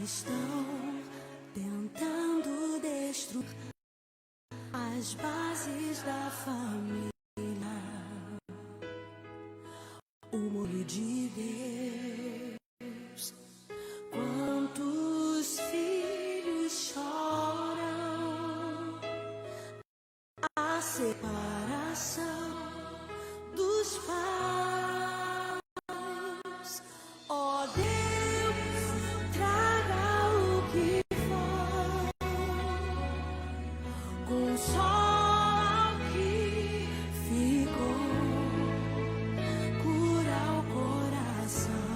Estão tentando destruir as bases da família. O molho de Deus. Quantos filhos choram a separação dos pais. Ó Deus, traga o que for, consola o que ficou, cura o coração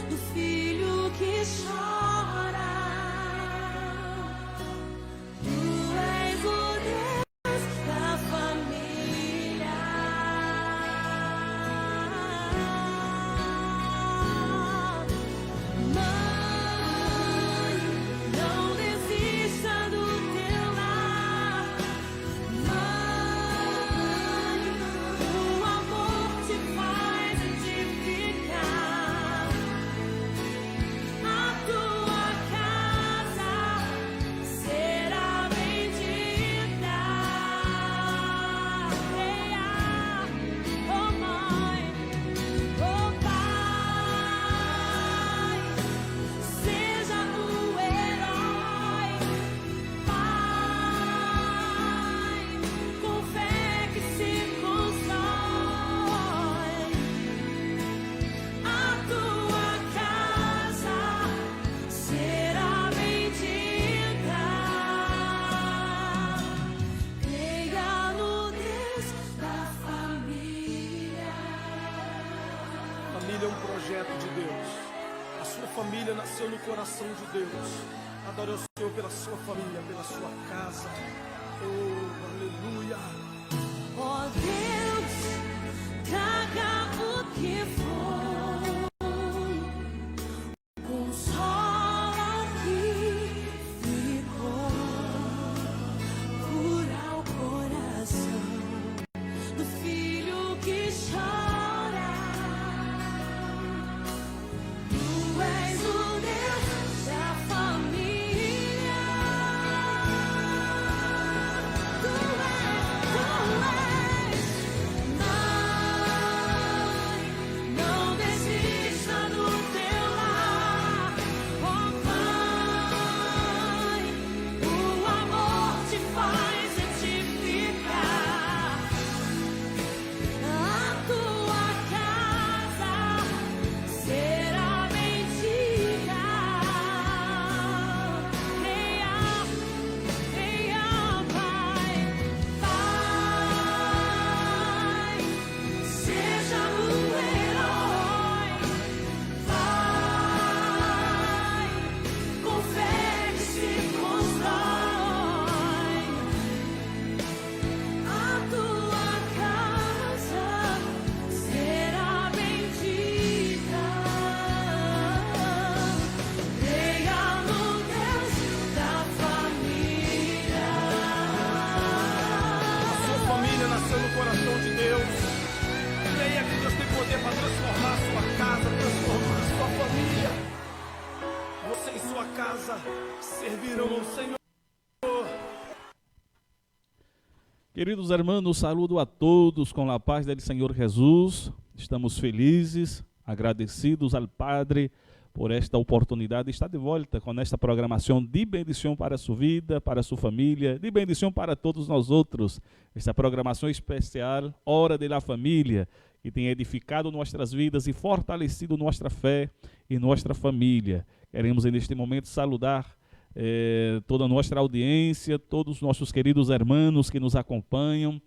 do filho que chora. Tu és o Deus da família. Mãe, não desista do teu lar. Mãe, o amor te faz edificar. A tua casa será bendita. Oh mãe, oh pai, seja o herói. Pai, com fé que se constrói. A tua casa será bendita. Creia no Deus da família. Família é um projeto de Deus. A sua família nasceu no coração de Deus. Adore o Senhor pela sua família, pela sua casa. Oh, aleluia. Ó Deus, traga o que for, consola o que ficou, cura o coração do filho que chora. Tu és o Deus da família. Tu és. Mãe, não desista do teu lar. Oh Pai, o amor te faz edificar. A tua casa será bendita. Creia, creia, Pai. Pai, seja o herói. Pai, com fé que se constrói. A tua casa será bendita. Creia no Deus da família. A sua família nasceu no coração de Deus. Creia que Deus tem poder para transformar a sua casa, transformar a sua família. Você e sua casa servirão ao Senhor. Queridos irmãos, saludo a todos com a paz do Senhor Jesus. Estamos felizes, agradecidos ao Padre por esta oportunidade de estar de volta com esta programação de bendição para a sua vida, para a sua família, de bendição para todos nós outros. Esta programação especial, Hora de la Família, que tem edificado nossas vidas e fortalecido nossa fé e nossa família. Queremos neste momento saludar toda a nossa audiência, todos os nossos queridos irmãos que nos acompanham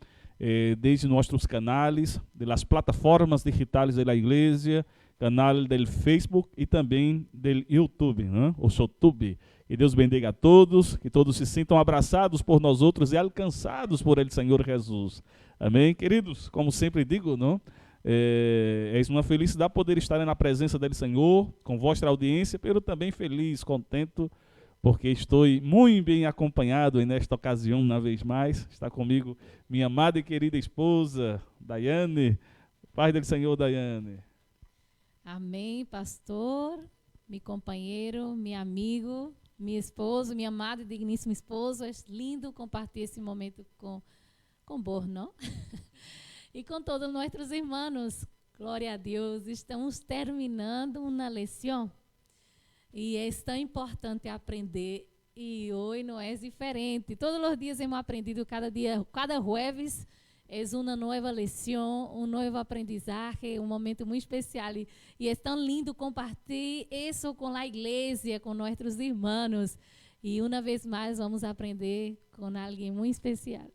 desde nossos canais, das plataformas digitais da igreja, canal do Facebook e também do YouTube, né? O YouTube. Que Deus bendiga a todos, que todos se sintam abraçados por nós outros e alcançados por Ele, Senhor Jesus. Amém? Queridos, como sempre digo, não? É uma felicidade poder estar na presença dele, Senhor, com vossa audiência, pero também feliz, contente, porque estou muito bem acompanhado nesta ocasião, uma vez mais. Está comigo minha amada e querida esposa, Daiane. Paz do Senhor, Daiane. Amém, pastor, meu companheiro, meu amigo, meu esposo, meu amado e digníssimo esposo. É lindo compartilhar esse momento com vos, não? E com todos nossos irmãos. Glória a Deus. Estamos terminando uma lição. E é tão importante aprender. E hoje não é diferente. Todos os dias hemos aprendido, cada jueves é uma nova lição, um novo aprendizagem, um momento muito especial. E é tão lindo compartilhar isso com a igreja, com nossos irmãos. E uma vez mais vamos aprender com alguém muito especial.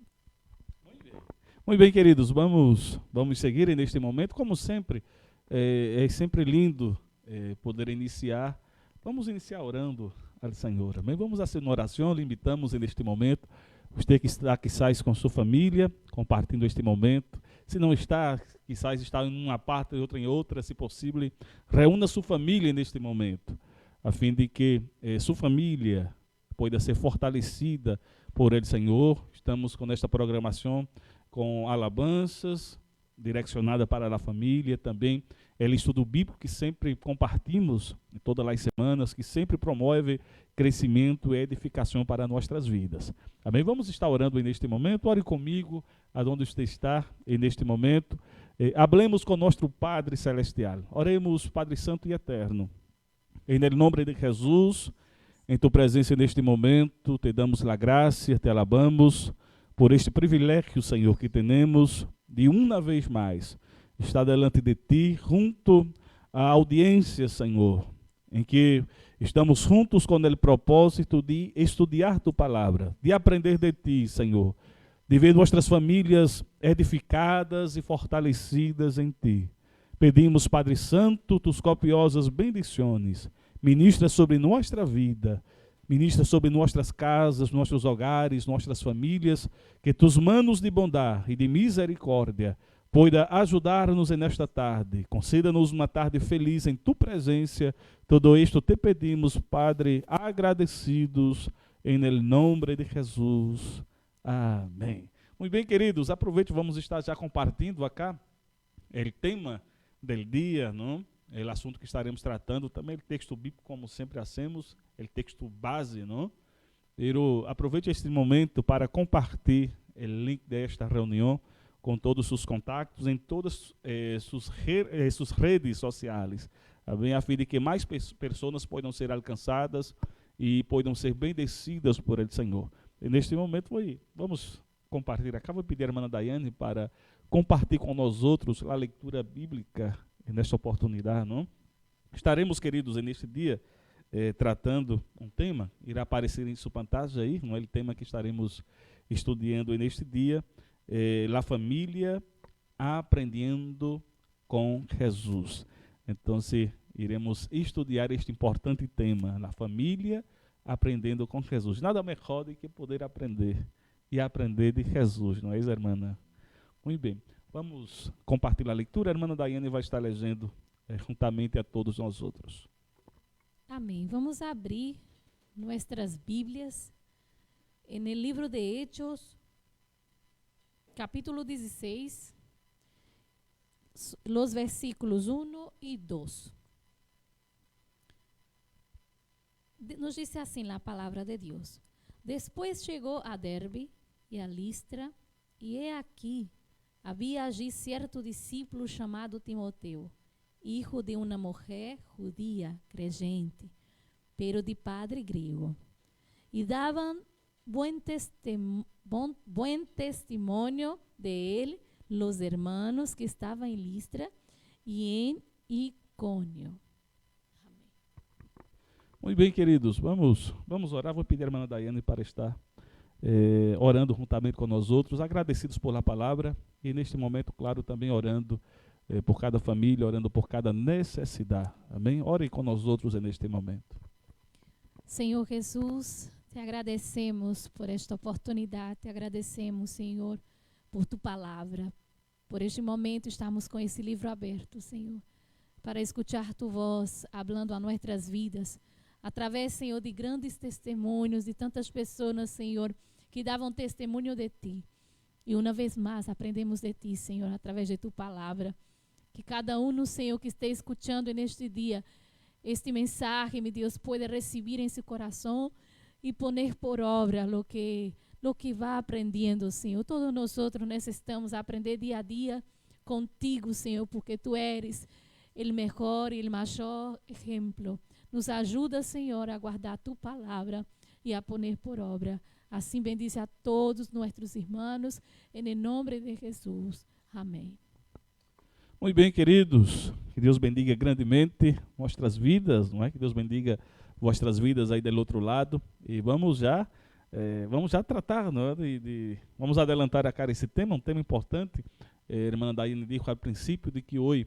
Muito bem, queridos, vamos seguir neste momento. Como sempre, é sempre lindo poder iniciar. Vamos iniciar orando ao Senhor. Amém? Vamos fazer uma oração, limitamos neste momento. Você que está, quizás, com sua família, compartilhando este momento. Se não está, quizás está em uma parte e outra em outra, se possível, reúna sua família neste momento, a fim de que sua família possa ser fortalecida por Ele, Senhor. Estamos com esta programação com alabanças direcionada para a família, também estudo bíblico que sempre compartilhamos em todas as semanas, que sempre promove crescimento e edificação para nossas vidas. Amém? Vamos estar orando neste momento. Ore comigo, aonde você está neste momento. Hablemos com nosso Padre Celestial. Oremos, Padre Santo e Eterno. Em nome de Jesus, em tua presença neste momento, te damos a graça, te alabamos por este privilégio, Senhor, que temos de uma vez mais estar delante de Ti, junto à audiência, Senhor, em que estamos juntos com o propósito de estudar Tua Palavra, de aprender de Ti, Senhor, de ver nossas famílias edificadas e fortalecidas em Ti. Pedimos, Padre Santo, Tus copiosas bendições, ministra sobre nossa vida, ministra sobre nossas casas, nossos hogares, nossas famílias, que tus manos de bondade e de misericórdia possa ajudar-nos nesta tarde. Conceda-nos uma tarde feliz em tu presença. Tudo isto te pedimos, Padre, agradecidos, em nome de Jesus. Amém. Muito bem, queridos, aproveite, vamos estar já compartilhando acá o tema do dia, não? O assunto que estaremos tratando, também o texto bíblico, como sempre hacemos, o texto base, não? Eu aproveite este momento para compartilhar o link desta reunião com todos os seus contatos em todas suas redes sociais, a fim de que mais pessoas possam ser alcançadas e possam ser bendecidas por Ele, Senhor. E neste momento, vamos compartilhar. Acabo de pedir a irmã Daiane para compartilhar com nós outros a leitura bíblica nesta oportunidade, não? Estaremos, queridos, neste dia tratando um tema, irá aparecer em sua pantagem aí, não é o tema que estaremos estudando neste dia, La Família Aprendendo com Jesus. Então, iremos estudar este importante tema, La Família Aprendendo com Jesus. Nada melhor do que poder aprender e aprender de Jesus, não é isso, irmã? Muito bem. Vamos compartilhar a leitura. A irmã Daiane vai estar lendo juntamente a todos nós outros. Amém. Vamos abrir nossas Bíblias no livro de Hechos, capítulo 16, os versículos 1 e 2. Nos diz assim a palavra de Deus. Depois chegou a Derbe e a Listra, e aqui havia allí certo discípulo chamado Timoteu, hijo de uma mulher judia, creyente, pero de padre griego. E davam buen testimonio de él los hermanos que estavam em Listra e em Icônio. Muito bem, queridos, vamos orar. Vou pedir a irmã Daiane para estar orando juntamente com nós outros, agradecidos pela palavra e neste momento, claro, também orando por cada família, orando por cada necessidade. Amém? Ore com nós outros neste momento. Senhor Jesus, te agradecemos por esta oportunidade, te agradecemos, Senhor, por tu palavra, por este momento estamos com esse livro aberto, Senhor, para escutar tu voz, hablando a nossas vidas, através, Senhor, de grandes testemunhos, de tantas pessoas, Senhor, que davam testemunho de ti. E uma vez mais aprendemos de Ti, Senhor, através de Tu palavra. Que cada um, Senhor, que esteja escutando neste dia, este mensagem, meu Deus, pode receber em seu coração e poner por obra lo que vai aprendendo, Senhor. Todos nós necessitamos aprender dia a dia contigo, Senhor, porque Tu eres o melhor e o maior exemplo. Nos ajuda, Senhor, a guardar Tu palavra e a poner por obra. Assim bendice a todos nossos irmãos, em nome de Jesus. Amém. Muito bem, queridos, que Deus bendiga grandemente vossas vidas, não é? Que Deus bendiga vossas vidas aí do outro lado. E vamos já tratar, não é? Vamos adelantar a cara esse tema, um tema importante. A irmã Daiane disse ao princípio de que hoje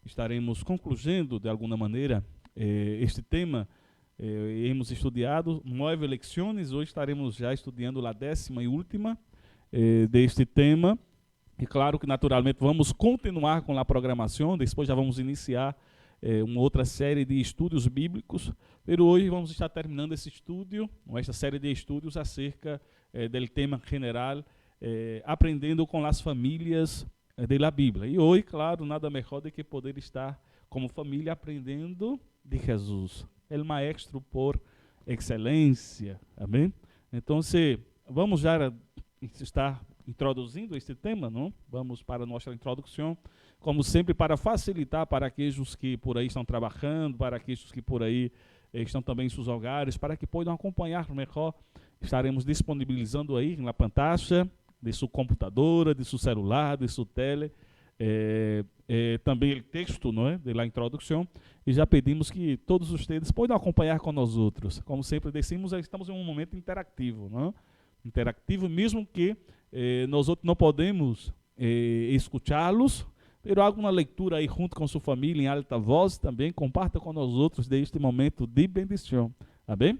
estaremos concluindo, de alguma maneira, este tema. Hemos estudado 9 lecciones, hoje estaremos já estudando a 10ª e última deste tema. E claro que naturalmente vamos continuar com a programação, depois já vamos iniciar uma outra série de estudos bíblicos, mas hoje vamos estar terminando esse estudo, esta série de estudos acerca do tema general, aprendendo com as famílias da Bíblia. E hoje, claro, nada melhor do que poder estar como família aprendendo de Jesus, o maestro por excelência, amém? Então, vamos já estar introduzindo este tema, não? Vamos para a nossa introdução, como sempre, para facilitar para aqueles que por aí estão trabalhando, para aqueles que por aí estão também em seus hogares, para que possam acompanhar melhor. Estaremos disponibilizando aí na pantalla de sua computadora, de seu celular, de sua tele, também o texto, não é, da introdução, e já pedimos que todos vocês possam acompanhar com nós outros. Como sempre decimos, estamos em um momento interativo, não? Interativo, mesmo que nós outros não podemos escutá-los, mas alguma leitura aí junto com sua família em alta voz também, comparta com nós outros deste momento de bendição, tá bem?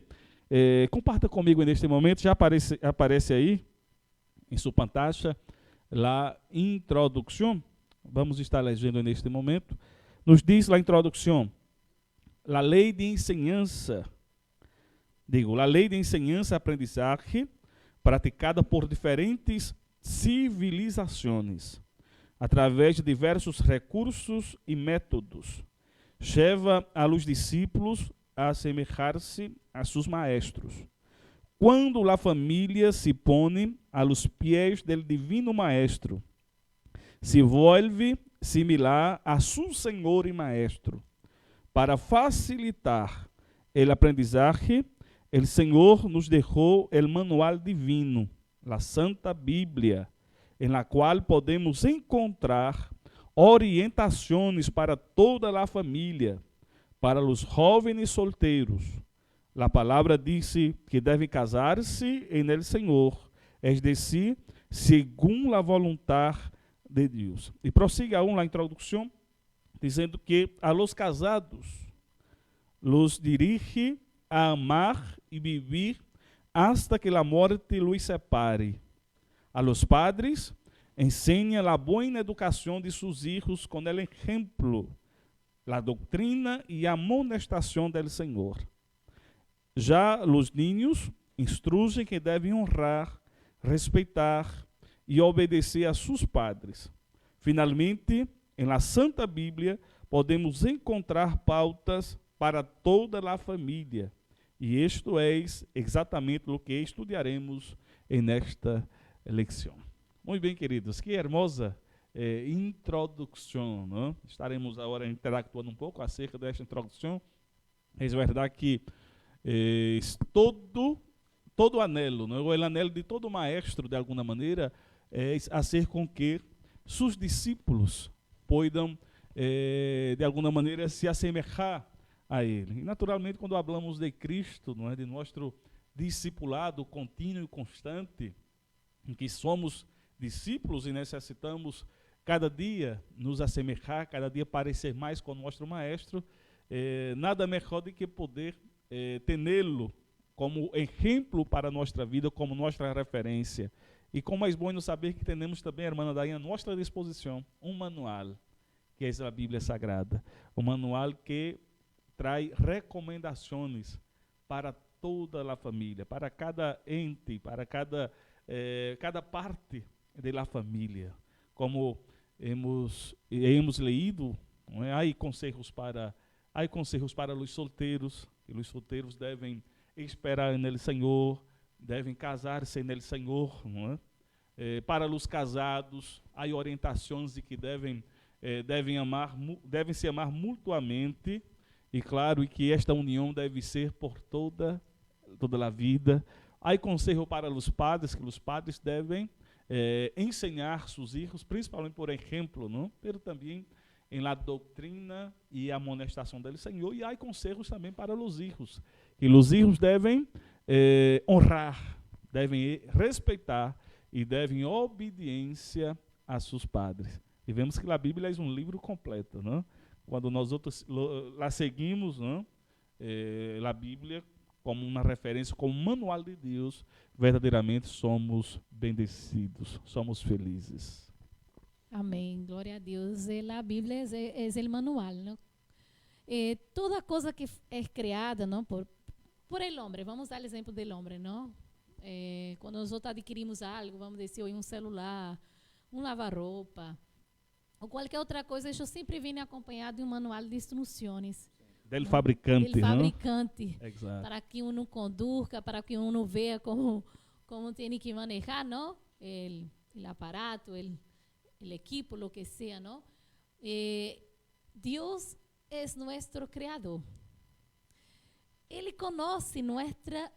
Comparta comigo neste momento, já aparece aí em sua pantalla a introdução. Vamos estar lendo neste momento. Nos diz a introdução: a lei de enseñança, a lei de enseñança e aprendizagem praticada por diferentes civilizações, através de diversos recursos e métodos, leva a los discípulos a assemelhar-se a seus maestros. Quando a família se põe a los pies del divino maestro, se vuelve similar a su Senhor e maestro. Para facilitar o aprendizagem, o Senhor nos deixou o manual divino, a Santa Bíblia, em la qual podemos encontrar orientações para toda a família, para os jovens solteiros. A palavra disse que devem casar-se em el Senhor, es decir, segundo a voluntad de Deus. E prossiga aún a introdução, dizendo que a los casados los dirige a amar e vivir hasta que la muerte los separe. A los padres enseña la buena educación de sus hijos con el ejemplo, la doctrina y amonestación del Señor. Já los niños instruyen que devem honrar, respeitar e obedecer a seus padres. Finalmente, em la Santa Bíblia, podemos encontrar pautas para toda a família. E isto é exatamente o que estudaremos nesta lição. Muito bem, queridos, que hermosa introdução, não? Estaremos agora interactuando um pouco acerca desta introdução. É verdade que todo anelo, não? O anelo de todo maestro, de alguma maneira, é fazer com que seus discípulos possam, de alguma maneira, se assemelhar a ele. E, naturalmente, quando falamos de Cristo, não é, de nosso discipulado contínuo e constante, em que somos discípulos e necessitamos cada dia nos assemelhar, cada dia parecer mais com o nosso maestro, nada melhor do que poder tê-lo como exemplo para a nossa vida, como nossa referência. E como é bom saber que temos também, irmã Daí, à nossa disposição, um manual, que é a Bíblia Sagrada. Um manual que traz recomendações para toda a família, para cada ente, para cada parte de la família. Como hemos leído, não é? Há conselhos para os solteiros, e os solteiros devem esperar no Senhor, devem casar-se no Senhor, não é? Para os casados, há orientações de que devem se amar mutuamente, e claro, e que esta união deve ser por toda a vida. Há conselho para os padres, que os padres devem ensinar seus filhos, principalmente por exemplo, não? Mas também em la doutrina e amonestação do Senhor. E há conselhos também para os filhos, que os filhos devem honrar, devem respeitar e devem obediência a seus padres. E vemos que a Bíblia é um livro completo, não? Quando nós outros la seguimos, não? A Bíblia como uma referência, como um manual de Deus, verdadeiramente somos bendecidos, somos felizes. Amém, glória a Deus. A Bíblia é o manual, não? Toda coisa que é criada, não, por el hombre, vamos dar o exemplo do homem, não? Quando nós adquirimos algo, vamos dizer, um celular, um lavar-roupa, ou qualquer outra coisa, isso sempre vem acompanhado de um manual de instruções. Del fabricante, del fabricante, para que uno conduzca, para que uno vea como tem que manejar, não? O aparato, o equipo, lo que sea, não? Deus é nosso criador. Ele conhece nossa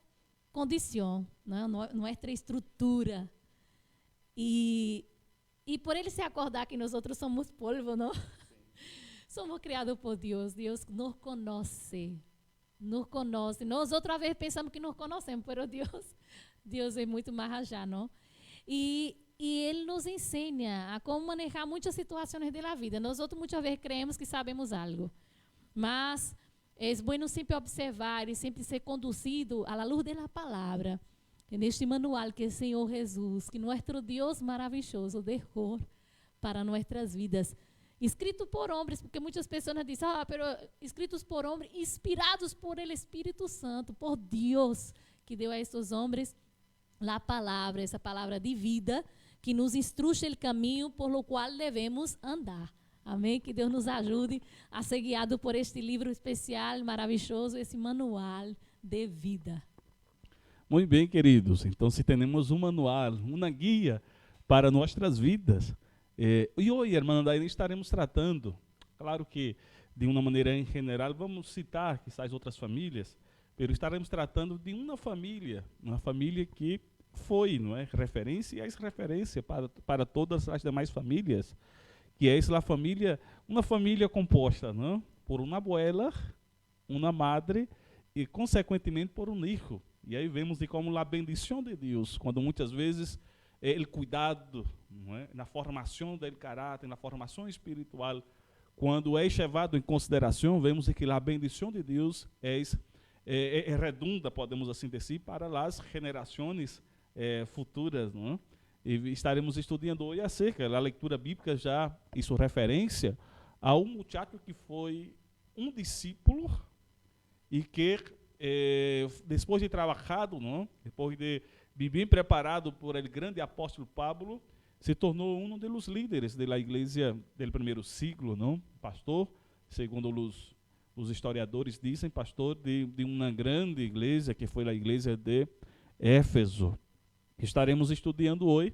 condição, nossa estrutura. E por ele se acordar que nós outros somos polvo, não? Somos criados por Deus. Deus nos conhece. Nós outra vez pensamos que nos conhecemos, mas Deus é muito mais allá, não? E Ele nos ensina a como manejar muitas situações da vida. Nós outros muitas vezes creemos que sabemos algo, mas é bom sempre observar e sempre ser conduzido à luz da palavra, neste manual que é o Senhor Jesus, que nosso Deus maravilhoso deixou para nossas vidas. Escrito por homens, porque muitas pessoas dizem, pero escritos por homens, inspirados por el Espírito Santo, por Deus, que deu a estes homens a palavra, essa palavra de vida, que nos instrui o caminho por lo qual devemos andar. Amém? Que Deus nos ajude a ser guiado por este livro especial, maravilhoso, esse manual de vida. Muito bem, queridos. Então, se temos um manual, uma guia para nossas vidas, e hoje, irmã Daine, estaremos tratando, claro que de uma maneira em geral, vamos citar quizás outras famílias, mas estaremos tratando de uma família que foi, não é, referência e é referência para todas as demais famílias, que é uma família composta, não, por uma abuela, uma madre e, consequentemente, por um filho. E aí vemos de como a bendição de Deus, quando muitas vezes o cuidado, não é, na formação do caráter, na formação espiritual, quando é levado em consideração, vemos que a bendição de Deus é redunda, podemos assim dizer, para as gerações futuras, não é? E estaremos estudando hoje acerca da leitura bíblica, já isso referência a um muchacho que foi um discípulo e que depois de trabalhado, não? Depois de bem preparado por el grande apóstolo Pablo, se tornou um dos líderes da igreja do primeiro século, não? Pastor, segundo os historiadores dizem, pastor de uma grande igreja que foi a igreja de Éfeso. Estaremos estudando hoje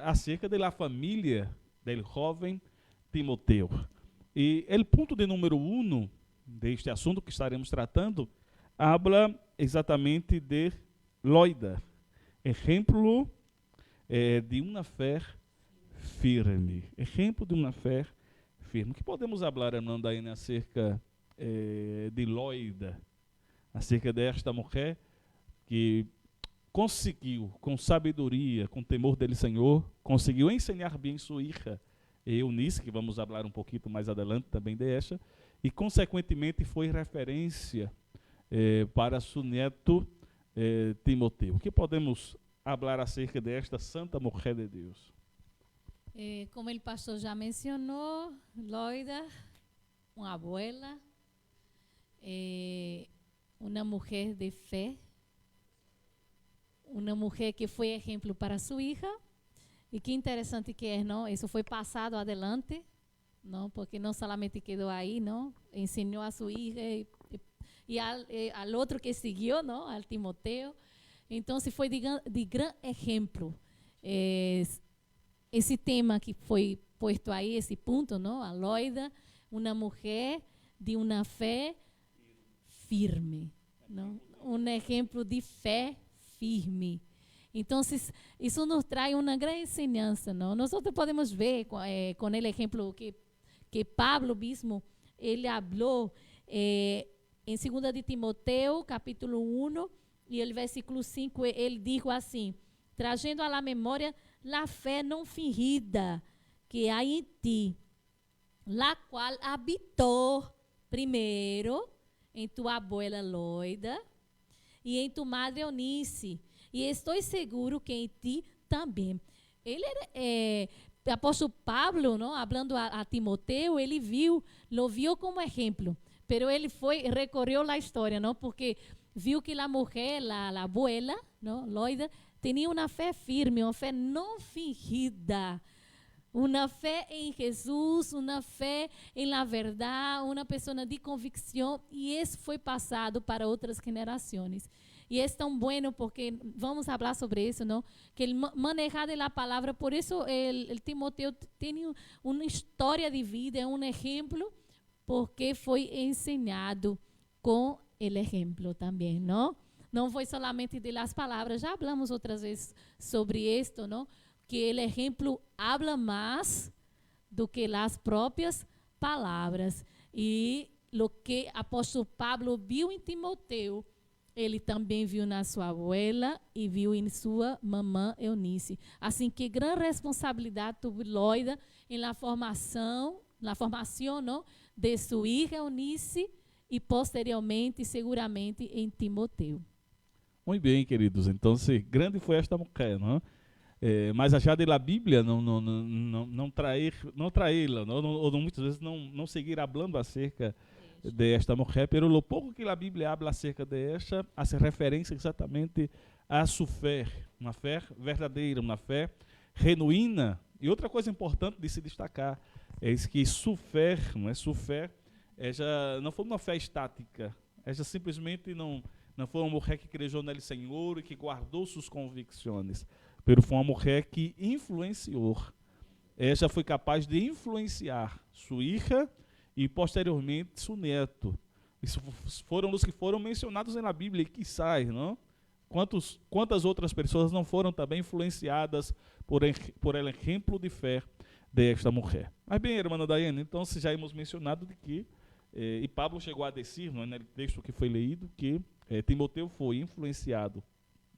acerca da família do jovem Timoteu. E o ponto de número 1 deste assunto que estaremos tratando habla exatamente de Loida, exemplo de uma fé firme. Exemplo de uma fé firme. O que podemos falar, irmã Daine, acerca de Loida, acerca desta mulher que conseguiu, com sabedoria, com temor dele Senhor, conseguiu ensinar bem sua filha Eunice, que vamos falar um pouquinho mais adelante também desta, e consequentemente foi referência para seu neto Timoteu. O que podemos falar acerca desta santa mulher de Deus? Como o pastor já mencionou, Loida, uma abuela, uma mulher de fé, uma mulher que foi exemplo para sua hija, E que interessante que é, não? Isso foi passado adelante, não? Porque não somente quedou aí, não? Ensinou a sua filha e ao outro que seguiu, não? Al Timoteo. Então, se foi de grande exemplo. Esse tema que foi posto aí, esse ponto, não? A Loida, uma mulher de uma fé firme, não? Um exemplo de fé firme. Então, isso nos traz uma grande ensinança, não? Nós podemos ver com o exemplo que Pablo mesmo, ele falou em 2 de Timoteo, capítulo 1, e o versículo 5, ele diz assim, trazendo à memória a fé não fingida que há em ti, la qual habitou primeiro em tua abuela Loida e em tua madre Eunice, e estou seguro que em ti também. Ele era, o apóstolo Pablo, não, falando a Timoteo, ele lo viu como exemplo, pero ele recorreu a história, não, porque viu que a mulher, a abuela, não, Loida, tinha uma fé firme, uma fé não fingida, uma fé em Jesus, uma fé em la verdade, uma pessoa de convicção, e isso foi passado para outras gerações. E é tão bueno porque vamos falar sobre isso, não? Que ele manejar a palavra, por isso o Timoteo tem uma história de vida, é um exemplo, porque foi ensinado com o exemplo também, não? Não foi somente de las palavras, já falamos outras vezes sobre isto, não? Que o exemplo habla mais do que as próprias palavras. E o que o apóstolo Pablo viu em Timoteo, ele também viu na sua abuela e viu em sua mamã Eunice. Assim que grande responsabilidade teve Loida em la formação não, de sua filha Eunice e posteriormente, seguramente, em Timoteo. Muito bem, queridos. Então, grande foi esta mulher, não? Mas achar da Bíblia não traí-la, ou muitas vezes não seguir falando acerca desta mulher, pero lo pouco que a Bíblia habla acerca desta, hace referência exatamente a sua fé, uma fé verdadeira, uma fé genuína. E outra coisa importante de se destacar é que sua fé, não foi uma fé estática, ela simplesmente não foi uma mulher que creu nele Senhor e que guardou suas convicções, pero foi uma mulher que influenciou. Ela foi capaz de influenciar sua filha e posteriormente seu neto. Isso foram os que foram mencionados na Bíblia, e quizás, não? Quantas outras pessoas não foram também influenciadas por el exemplo de fé desta mulher? Mas bem, irmã Daiane, então já hemos mencionado de que, e Pablo chegou a dizer, não é, no texto que foi lido, que Timoteo foi influenciado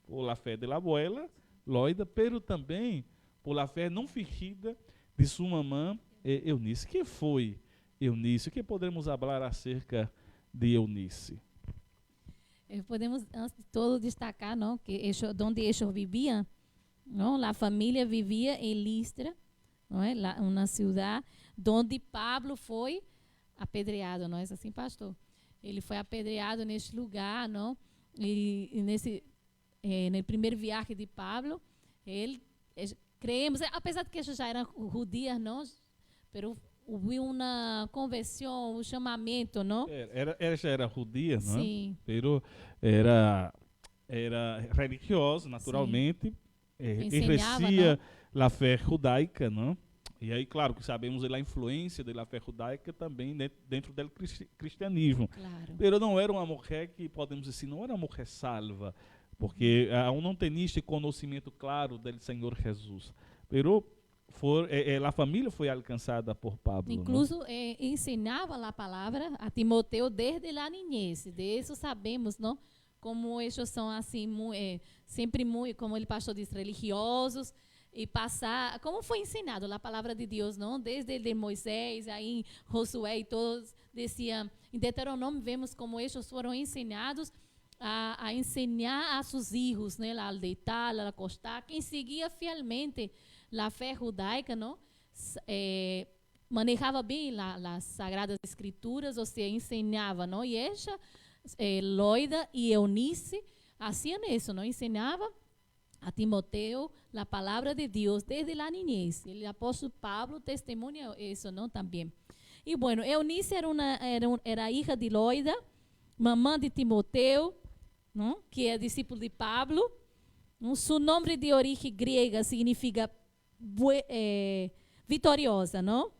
por la fé de la abuela, Loida, pero também por la fé não fingida de sua mamã Eunice. Que foi Eunice? O que podemos falar acerca de Eunice? Podemos, antes de todo, destacar, não, que onde eles viviam, não, a família vivia em Listra, não é, uma cidade onde Pablo foi apedreado, não é assim, pastor? Ele foi apedreado neste lugar, não? E no primeiro viagem de Pablo, creemos, apesar de que eles já eram judias, não, pero houve uma conversão, um chamamento, não? Ela já era judia, não é? Sim. Pero era religiosa, naturalmente, exercia a fé judaica, não? E aí, claro, que sabemos a influência da fé judaica também dentro do cristianismo. Claro. Pero não era uma mulher que, podemos dizer, não era uma mulher salva, porque não tinha este conhecimento claro do Senhor Jesus. Pero a família foi alcançada por Pablo. Incluso ensinava a palavra a Timoteo desde a niñez. De isso sabemos, não? Como eles são assim, sempre muito, como o pastor disse, religiosos, e passar, como foi ensinado a palavra de Deus, não? Desde Moisés, aí Josué e todos diziam, em Deuteronômio vemos como eles foram ensinados a ensinar a seus filhos, né? A deitar, a acostar, quem seguia fielmente a fé judaica, não? Manejava bem as sagradas escrituras, ou seja, ensinava, não? E ela, Loida e Eunice, faziam isso, não? Ensinava a Timoteo la palabra de Dios desde la niñez. El apóstol Pablo testimonia eso, ¿no? También. Y bueno, Eunice era hija de Loida, mamá de Timoteo, ¿no? Que es discípulo de Pablo. ¿No? Su nombre de origen griega significa vitoriosa, ¿no?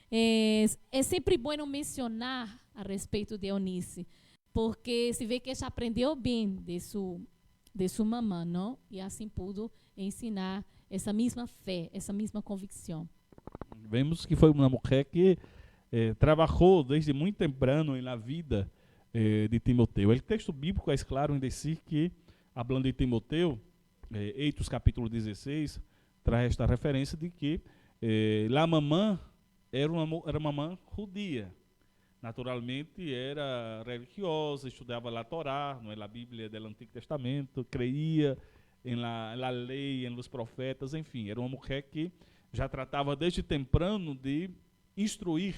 Es sempre bueno mencionar a respeito de Eunice, porque se vê que ela aprendeu bem de sua mamã, não? E assim pudo ensinar essa mesma fé, essa mesma convicção. Vemos que foi uma mulher que trabalhou desde muito temprano na vida de Timoteo. O texto bíblico é claro em dizer que, falando de Timoteo, Heitos capítulo 16, traz esta referência de que a mamã era uma mamã judia. Naturalmente era religiosa, estudava a Torá, não é, a Bíblia do Antigo Testamento, creia na lei, nos profetas, enfim, era uma mulher que já tratava desde temprano de instruir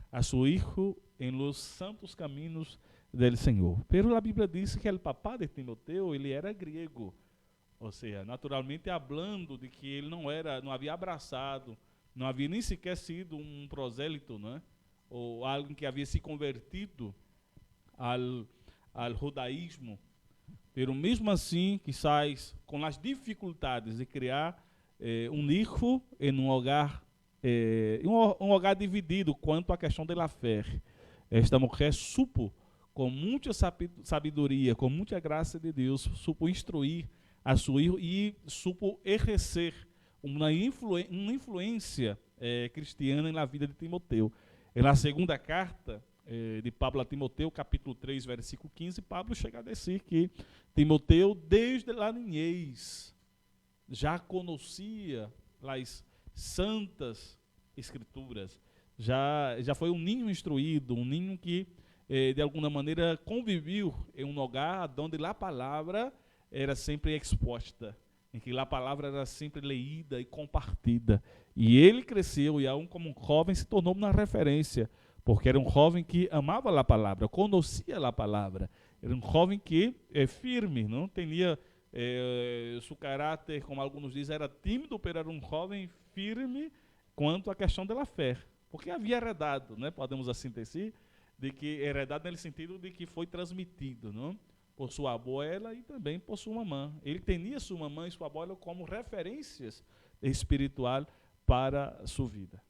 a seu filho em los santos caminhos do Senhor. Pero a Bíblia diz que o papá de Timoteo, ele era grego, ou seja, naturalmente hablando de que ele não havia abraçado, não havia nem sequer sido um prosélito, não é? Ou alguém que havia se convertido ao judaísmo, pero mesmo assim, quizás com as dificuldades de criar um filho em um hogar dividido quanto à questão da fé, esta mulher supo, com muita sabedoria, com muita graça de Deus, supo instruir a seu filho e supo exercer uma influência cristiana na vida de Timoteo. Na segunda carta de Pablo a Timoteo, capítulo 3, versículo 15, Pablo chega a dizer que Timoteo, desde a niñez, já conhecia as santas escrituras, já foi um ninho instruído, um ninho que, de alguma maneira, conviveu em um lugar onde a palavra era sempre exposta, em que a palavra era sempre leída e compartida. E ele cresceu e, aún como um jovem, se tornou uma referência, porque era um jovem que amava a palavra, conhecia a palavra. Era um jovem que é firme, não tinha seu caráter, como alguns dizem, era tímido, mas era um jovem firme quanto à questão da fé, porque havia heredado, né? Podemos assim dizer, de que heredado no sentido de que foi transmitido, não? Por sua abuela e também por sua mamã. Ele tinha sua mamã e sua abuela como referências espiritual para sua vida.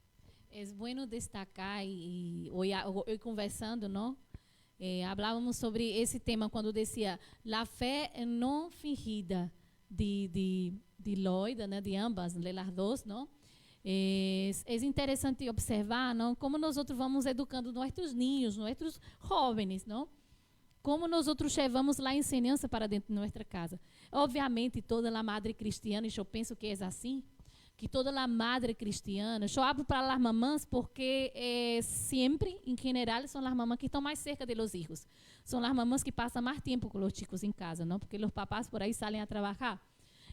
É bueno destacar, e hoje conversando, não? Falávamos sobre esse tema quando dizia a fé não fingida de Loida, né? De ambas, de las dos, não? É interessante observar, não? Como nós outros vamos educando nossos ninhos, nossos jovens, não? Como nós outros levamos a ensinança para dentro de nossa casa. Obviamente, toda a madre cristiana, e eu penso que é assim, que toda a madre cristiana, eu abro para as mamãs porque sempre, em geral, são as mamãs que estão mais cerca de los hijos. São as mamãs que passam mais tempo com os chicos em casa, não? Porque os papás por aí saem a trabalhar.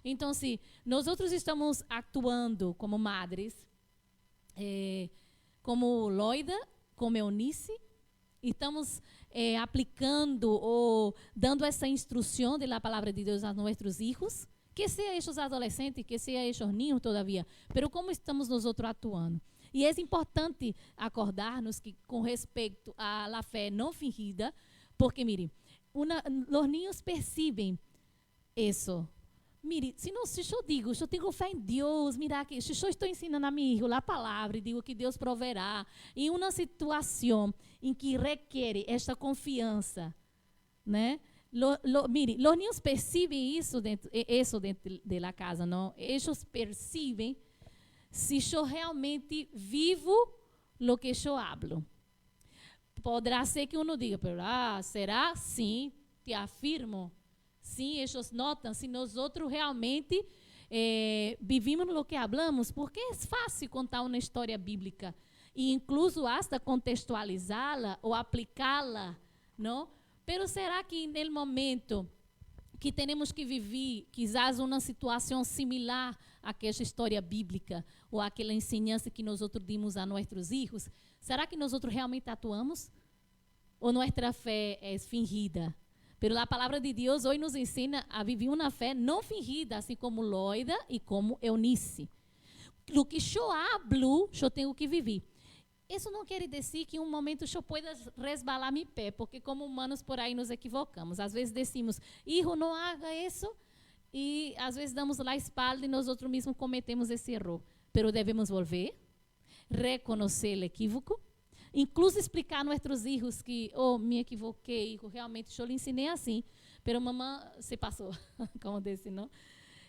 Então, se nós outros estamos atuando como madres, como Loida, como Eunice, estamos aplicando ou dando essa instrução da palavra de Deus a nossos filhos, que seja esses adolescentes, que seja esses niños todavia, pero como estamos nós outros atuando? E é importante acordarmos que com respeito à fé não fingida, porque, mire, os niños percebem isso. Mire, se eu digo, eu tenho fé em Deus, mira que se eu estou ensinando a meu filho a palavra e digo que Deus proverá, em uma situação em que requer esta confiança, né? Mire, os niños percebem isso dentro da casa, não? Eles percebem se eu realmente vivo o que eu hablo. Poderá ser que uno diga, pero será? Sim, te afirmo. Sim, eles notam se nós outros realmente vivimos no que hablamos, porque é fácil contar uma história bíblica e incluso hasta contextualizá-la ou aplicá-la, não? Pero será que no momento que temos que viver, quizás uma situação similar àquela história bíblica ou àquela ensinança que nós outros dimos a nossos filhos, será que nós outros realmente atuamos? Ou nossa fé é fingida? Pero a palavra de Deus hoje nos ensina a viver uma fé não fingida, assim como Loida e como Eunice. O que eu hablo, eu tenho que viver. Isso não quer dizer que em um momento eu possa resbalar meu pé, porque como humanos por aí nos equivocamos. Às vezes decimos, hijo, não haga isso, e às vezes damos lá a espalda e nós outros mesmos cometemos esse erro. Pero devemos volver, reconhecer o equívoco, incluso explicar a nossos filhos que, me equivoquei, realmente eu lhe ensinei assim, pero mamãe se passou, como disse, não?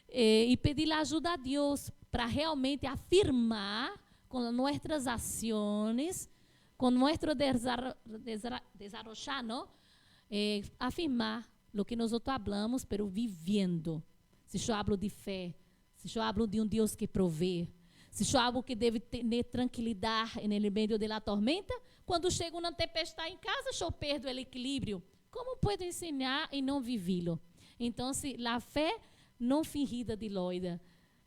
E pedir ajuda a Deus para realmente afirmar com nossas ações, com nosso desarrollar, não? Afirmar o que nós falamos, pero vivendo. Se eu hablo de fé, se eu hablo de um Deus que provê, se eu hablo que deve ter tranquilidade no meio da tormenta, quando chega uma tempestade em casa, eu perdo o equilíbrio. Como posso ensinar e não vivê-lo? Então, se a fé não fingida de Loida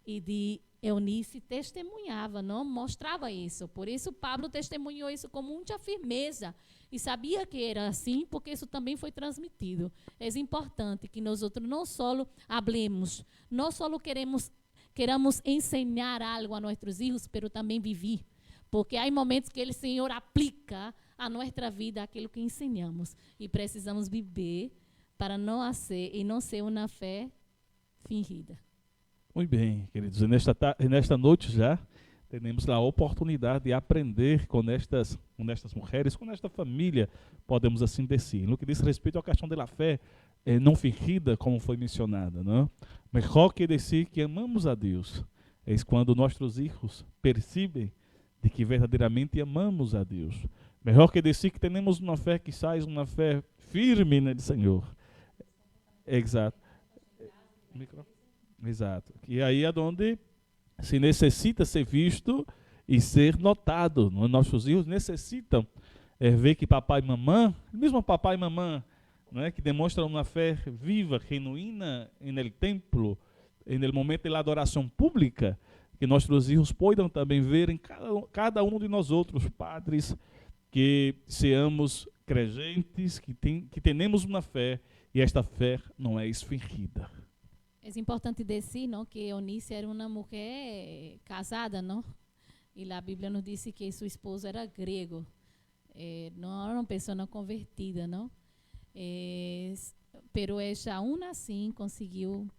e de Eunice testemunhava, não mostrava isso. Por isso, Pablo testemunhou isso com muita firmeza e sabia que era assim, porque isso também foi transmitido. É importante que nós outros não só hablemos, não só queramos ensinar algo a nossos filhos, mas também viver. Porque há momentos que o Senhor aplica a nossa vida aquilo que ensinamos. E precisamos viver para não ser uma fé fingida. Muito bem, queridos. E nesta noite já temos a oportunidade de aprender com estas mulheres, com esta família, podemos assim dizer. No que diz respeito à questão da fé não fingida, como foi mencionada, não? Melhor que dizer que amamos a Deus é quando nossos filhos percebem de que verdadeiramente amamos a Deus. Melhor que dizer que temos uma fé que sai, uma fé firme no Senhor. Exato. Exato. E aí é onde se necessita ser visto e ser notado. Nossos filhos necessitam ver que papai e mamãe, mesmo papai e mamãe, não é, que demonstram uma fé viva, genuína no templo, no momento da adoração pública, que nossos filhos possam também ver em cada um de nós outros padres que seamos crentes, que tenhamos uma fé e esta fé não é fingida. É importante dizer, não, que Eunice era uma mulher casada, não? E a Bíblia nos diz que seu esposo era grego, não era uma pessoa convertida, não? Pero ela, aún assim, conseguiu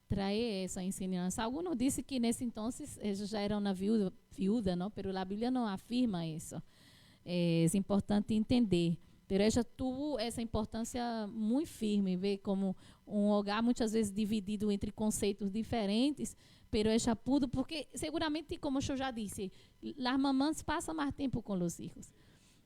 trazer essa ensinança. Alguns dizem que nesse entonces ela já era uma viúva, não? Pero a Bíblia não afirma isso. É importante entender. Pero ela teve essa importância muito firme, ver como um hogar muitas vezes dividido entre conceitos diferentes, pero ela pudo, porque seguramente, como eu já disse, as mamães passam mais tempo com os filhos.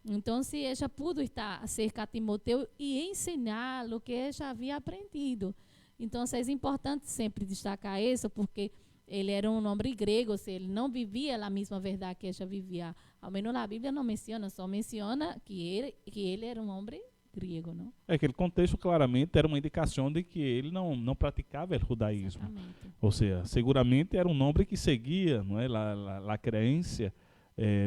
Então, se ela pudo estar cerca de Timoteu e ensinar o que ela havia aprendido. Então, é importante sempre destacar isso, porque ele era um homem grego, ou seja, ele não vivia a mesma verdade que ela vivia. Ao menos a Bíblia não menciona, só menciona que ele era um homem grego, não? Aquele contexto claramente era uma indicação de que ele não praticava o judaísmo. Exatamente. Ou seja, seguramente era um homem que seguia, não é, a crença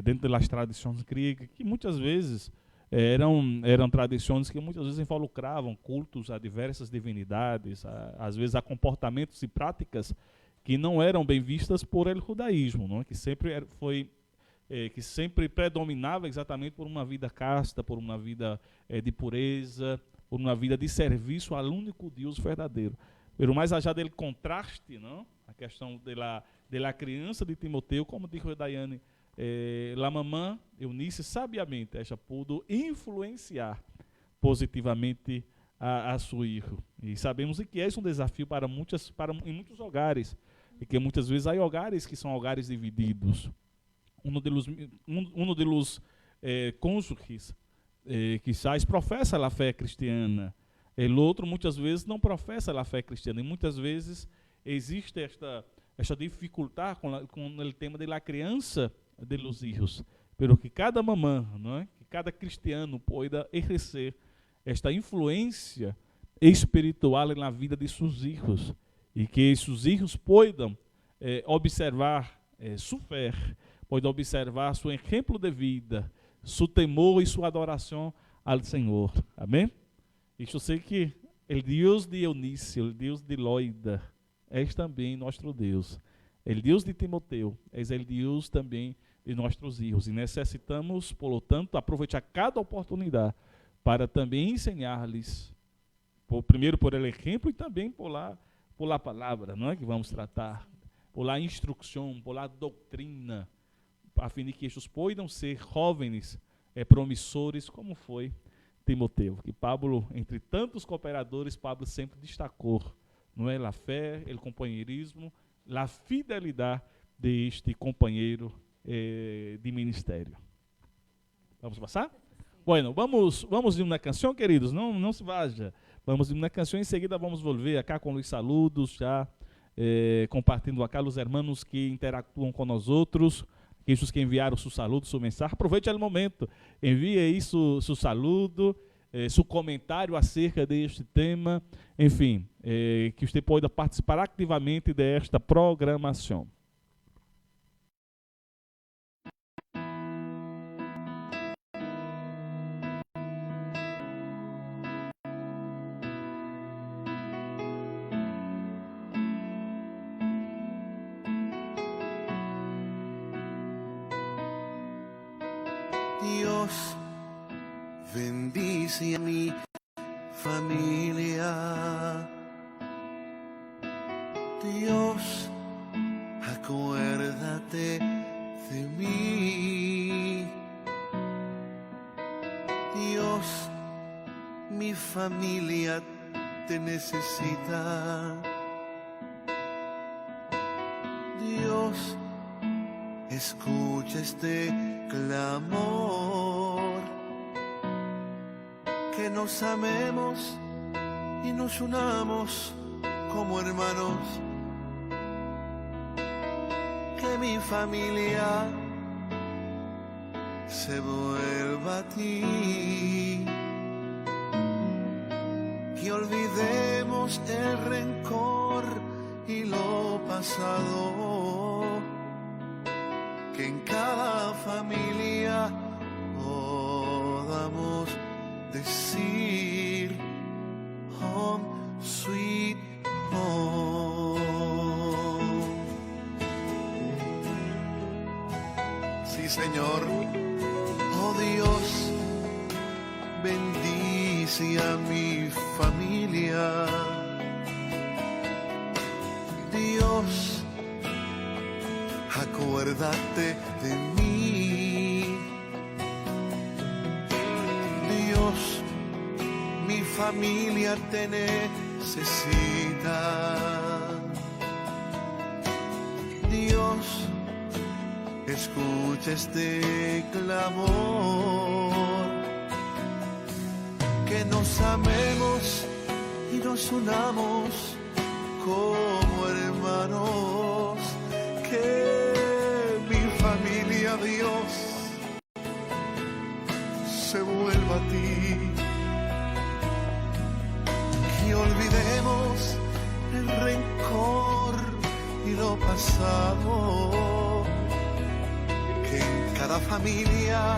dentro das tradições gregas, que muitas vezes eram tradições que muitas vezes involucravam cultos a diversas divindades, às vezes a comportamentos e práticas que não eram bem vistas por el judaísmo, não é? Que sempre predominava exatamente por uma vida casta, por uma vida de pureza, por uma vida de serviço ao único Deus verdadeiro. Pero mais allá dele contraste, não? A questão da criança de Timoteu, como disse Daiane, a mamã Eunice sabiamente ela pôde influenciar positivamente a seu filho. E sabemos que é um desafio em muitos hogares, e que muitas vezes há hogares que são hogares divididos. Um dos cônjuges quizás professa a fé cristiana, o outro muitas vezes não professa a fé cristiana, e muitas vezes existe esta dificuldade com o tema da criança de los hijos, pero que cada mamã, não é? Que cada cristiano possa exercer esta influência espiritual na vida de seus filhos, e que seus filhos possam observar sua fé, possam observar seu exemplo de vida, seu temor e sua adoração ao Senhor. Amém? E eu sei que o Deus de Eunice, o Deus de Loida, és também nosso Deus. O Deus de Timoteu, és o Deus também de nossos filhos. E necessitamos, portanto, aproveitar cada oportunidade para também ensinar-lhes, primeiro por el exemplo e também por la palavra, não é, que vamos tratar, por la instrução, por la doutrina, a fim de que estes possam ser jovens promissores, como foi Timoteu, que Pablo, entre tantos cooperadores, Pablo sempre destacou, não é, a fé, o companheirismo, a fidelidade deste companheiro de ministério. Vamos passar? Bueno, vamos de uma canção, queridos, não se vaja. Vamos de uma canção, em seguida vamos volver acá com os saludos, já compartilhando acá os irmãos que interactuam com nós outros, aqueles que enviaram seu saludo, sua mensagem. Aproveite o momento, envie aí seu saludo, seu comentário acerca deste tema, enfim, que você possa participar ativamente desta programação. Dios bendice a mi familia. Dios, acuérdate de mí. Dios, mi familia te necesita. Dios, escucha este clamor, que nos amemos y nos unamos como hermanos, que mi familia se vuelva a ti, que olvidemos el rencor y lo pasado, que en cada familia podamos decir home sweet home. Sí, Señor. Oh Dios, bendice a mi familia. Dios, acuérdate de mí. Dios, mi familia te necesita. Dios, escucha este clamor, que nos amemos y nos unamos como hermanos, que mi familia, Dios, se vuelva a ti, que olvidemos el rencor y lo pasado, que en cada familia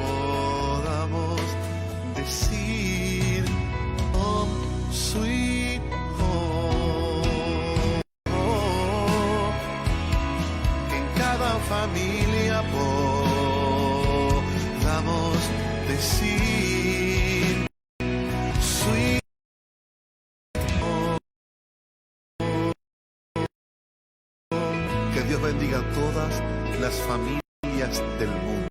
podamos decir home sweet home, que en cada familia podamos decir sweet home. Que Dios bendiga a todas las familias del mundo.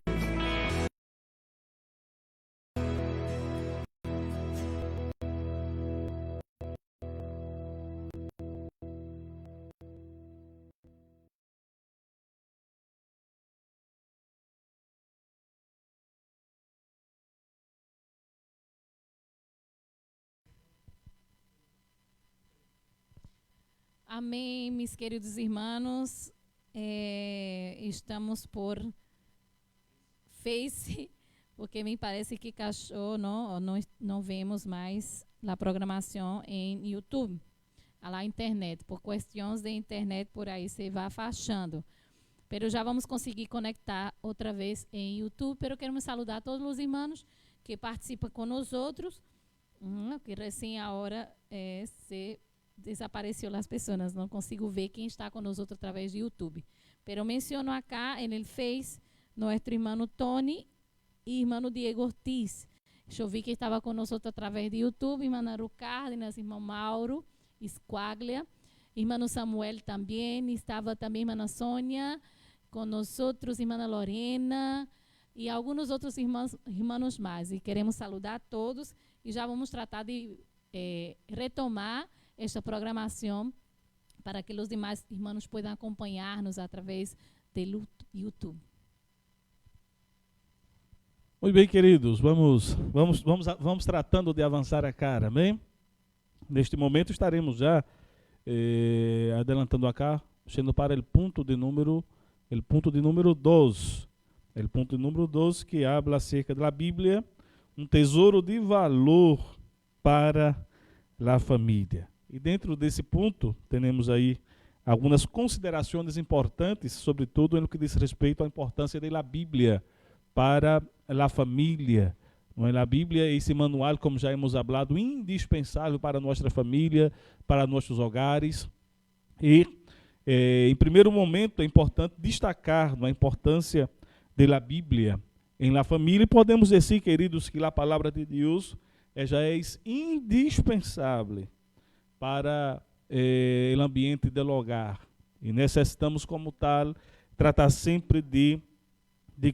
Amém, meus queridos irmãos. Estamos por Face, porque me parece que cachorro não vemos mais a programação em YouTube, a internet. Por questões de internet, por aí se vai fechando. Pero já vamos conseguir conectar outra vez em YouTube. Pero queremos saludar todos os irmãos que participam com nós outros. Que recém agora se desapareceu as pessoas, não consigo ver quem está conosco através de YouTube. Pero menciono acá en el Face nuestro hermano Tony y hermano Diego Ortiz. Eu vi que estava conosco através de YouTube, irmã Ru Cárdenas, irmão Mauro Squaglia, irmão Samuel também, estava também irmã Sônia com nós, irmã Lorena e alguns outros irmãos mais. E queremos saludar a todos e já vamos tratar de retomar esta programação para que os demais irmãos possam acompanhar-nos através do YouTube. Muito bem, queridos, vamos tratando de avançar a cara, amém? Neste momento estaremos já adelantando acá, sendo para o ponto de número 2. O ponto de número 2 que habla acerca da Bíblia, um tesouro de valor para a família. E dentro desse ponto, temos aí algumas considerações importantes, sobretudo no que diz respeito à importância da Bíblia para a família. Não é? A Bíblia é esse manual, como já hemos falado, indispensável para nossa família, para nossos hogares. E, em primeiro momento, é importante destacar a importância da Bíblia em la família. E podemos dizer, queridos, que a palavra de Deus já é indispensável para o ambiente do hogar. E necessitamos, como tal, tratar sempre de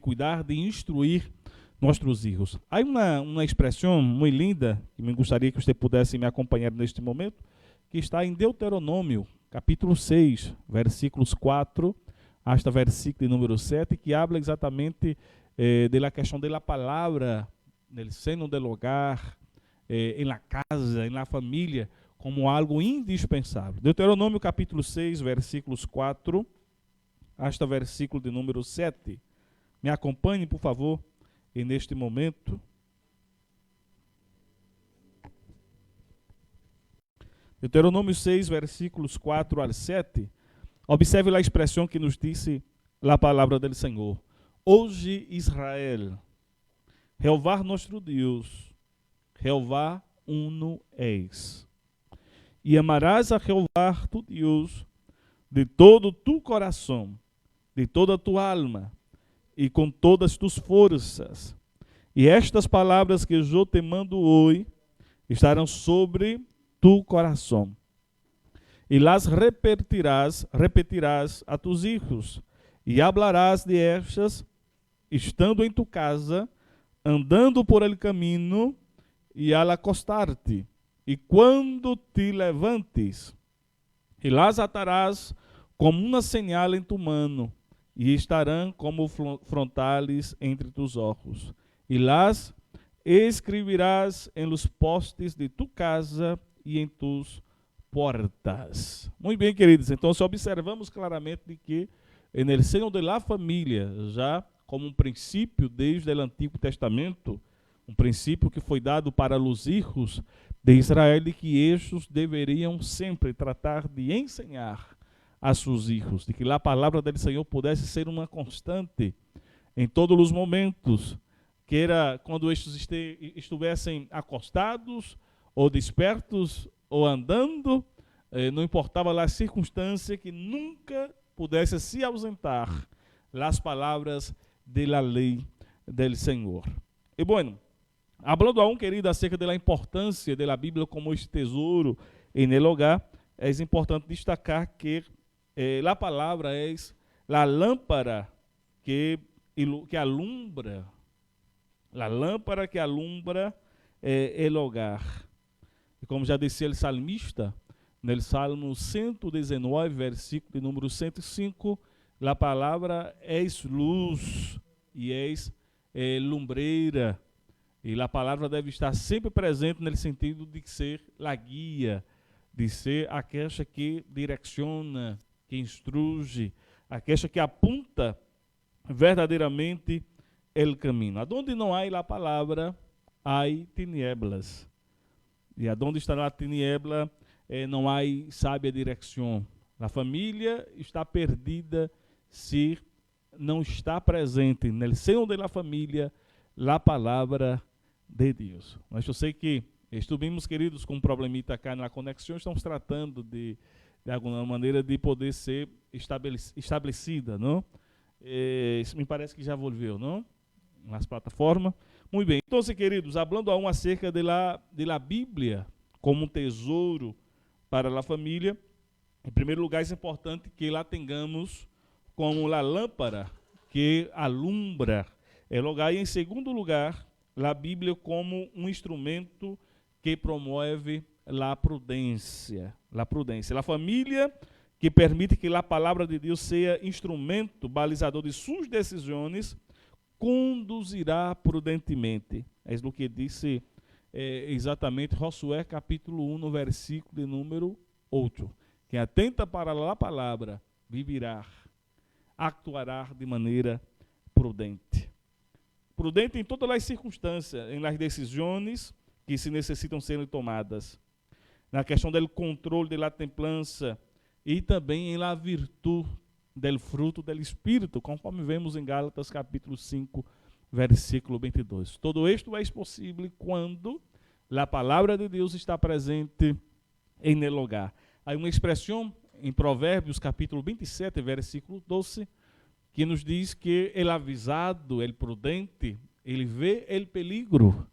cuidar, de instruir nossos filhos. Há uma expressão muito linda, que me gostaria que você pudesse me acompanhar neste momento, que está em Deuteronômio, capítulo 6, versículos 4 hasta versículo número 7, que habla exatamente da questão da palavra no seno do hogar, em la casa, em la família, como algo indispensável. Deuteronômio, capítulo 6, versículos 4 hasta versículo de número 7. Me acompanhe, por favor, e neste momento. Deuteronômio 6, versículos 4 al 7. Observe a expressão que nos disse a palavra do Senhor. Hoje, Israel, Jeová nosso Deus, Jeová uno és. E amarás a Jeová tu Deus de todo tu coração, de toda tu alma, e com todas tus forças. E estas palavras que eu te mando hoje estarão sobre tu coração. E las repetirás a tus hijos, e hablarás de estas, estando em tu casa, andando por el caminho, e al acostar-te, e quando te levantes, e las atarás como uma señal em tu mano, e estarão como frontales entre tus ojos, e las escribirás en los postes de tu casa e em tus portas. Muito bem, queridos, então se observamos claramente de que no seno de la família, já como um princípio desde o Antigo Testamento, um princípio que foi dado para os hijos de Israel, de que estes deveriam sempre tratar de ensinar a seus filhos, de que a palavra do Senhor pudesse ser uma constante em todos os momentos, que era quando estes estivessem acostados, ou despertos, ou andando, não importava a circunstância, que nunca pudesse se ausentar as palavras da lei do Senhor. E bueno, hablando aún, querido, acerca da importância da Bíblia como este tesouro em el hogar, é importante destacar que a palavra é a lâmpada que alumbra, o hogar. E como já disse o salmista, no Salmo 119, versículo número 105, a palavra é luz e é lumbreira. E a palavra deve estar sempre presente no sentido de ser a guia, de ser aquela que direciona, que instrui, aquela que apunta verdadeiramente o caminho. Aonde não há a palavra, há tinieblas. E aonde está a tiniebla, não há sábia direção. A família está perdida se não está presente no seno da família a palavra de Deus. Mas eu sei que Estuvimos, queridos, com um problemita cá na conexão, estamos tratando de alguma maneira de poder ser estabelecida, não? Isso me parece que já volveu, não? Nas plataformas. Muito bem. Então, queridos, falando aún acerca de la Bíblia como um tesouro para a família, em primeiro lugar, é importante que lá tenhamos como a lâmpada que alumbra el lugar. E, em segundo lugar, a Bíblia como um instrumento que promove a prudência. A família que permite que a palavra de Deus seja instrumento balizador de suas decisões, conduzirá prudentemente. É o que disse exatamente Josué capítulo 1, no versículo de número 8. Quem atenta para a palavra, viverá, actuará de maneira prudente. Prudente em todas as circunstâncias, em las decisões que se necessitam serem tomadas. Na questão do controle da templança e também em la virtude del fruto del Espírito, conforme vemos em Gálatas capítulo 5, versículo 22. Todo isto é possível quando a palavra de Deus está presente em el lugar. Há uma expressão em Provérbios capítulo 27, versículo 12, que nos diz que el avisado, el prudente, ele vê el peligro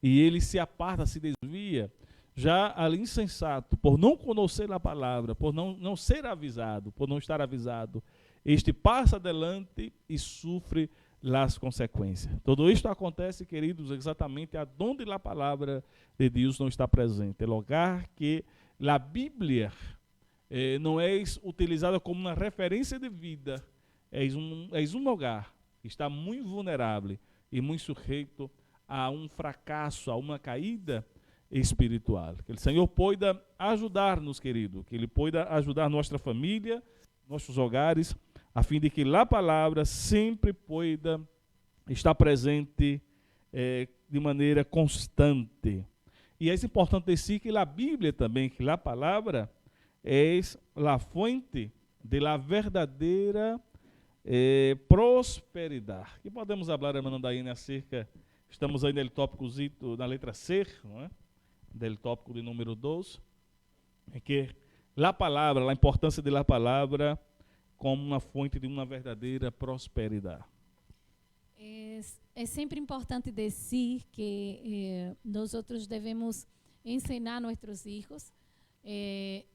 e ele se aparta, se desvia. Já ali insensato, por não conhecer a palavra, por não ser avisado, por não estar avisado, este passa adelante e sofre as consequências. Tudo isto acontece, queridos, exatamente aonde a palavra de Deus não está presente. É lugar que a Bíblia não é utilizada como uma referência de vida, é um lugar que está muito vulnerável e muito sujeito a um fracasso, a uma caída espiritual. Que o Senhor possa ajudar-nos, querido, que Ele possa ajudar nossa família, nossos hogares, a fim de que a palavra sempre possa estar presente de maneira constante. E é importante dizer que a Bíblia também, que a palavra é a fonte de la verdadeira prosperidade. Que podemos falar, hermano Daine, acerca, estamos aí no tópico, na letra C, não é? Del tópico de número 2, é que a palavra, a importância da palavra como uma fonte de uma verdadeira prosperidade. É sempre importante dizer que nós outros devemos ensinar nossos filhos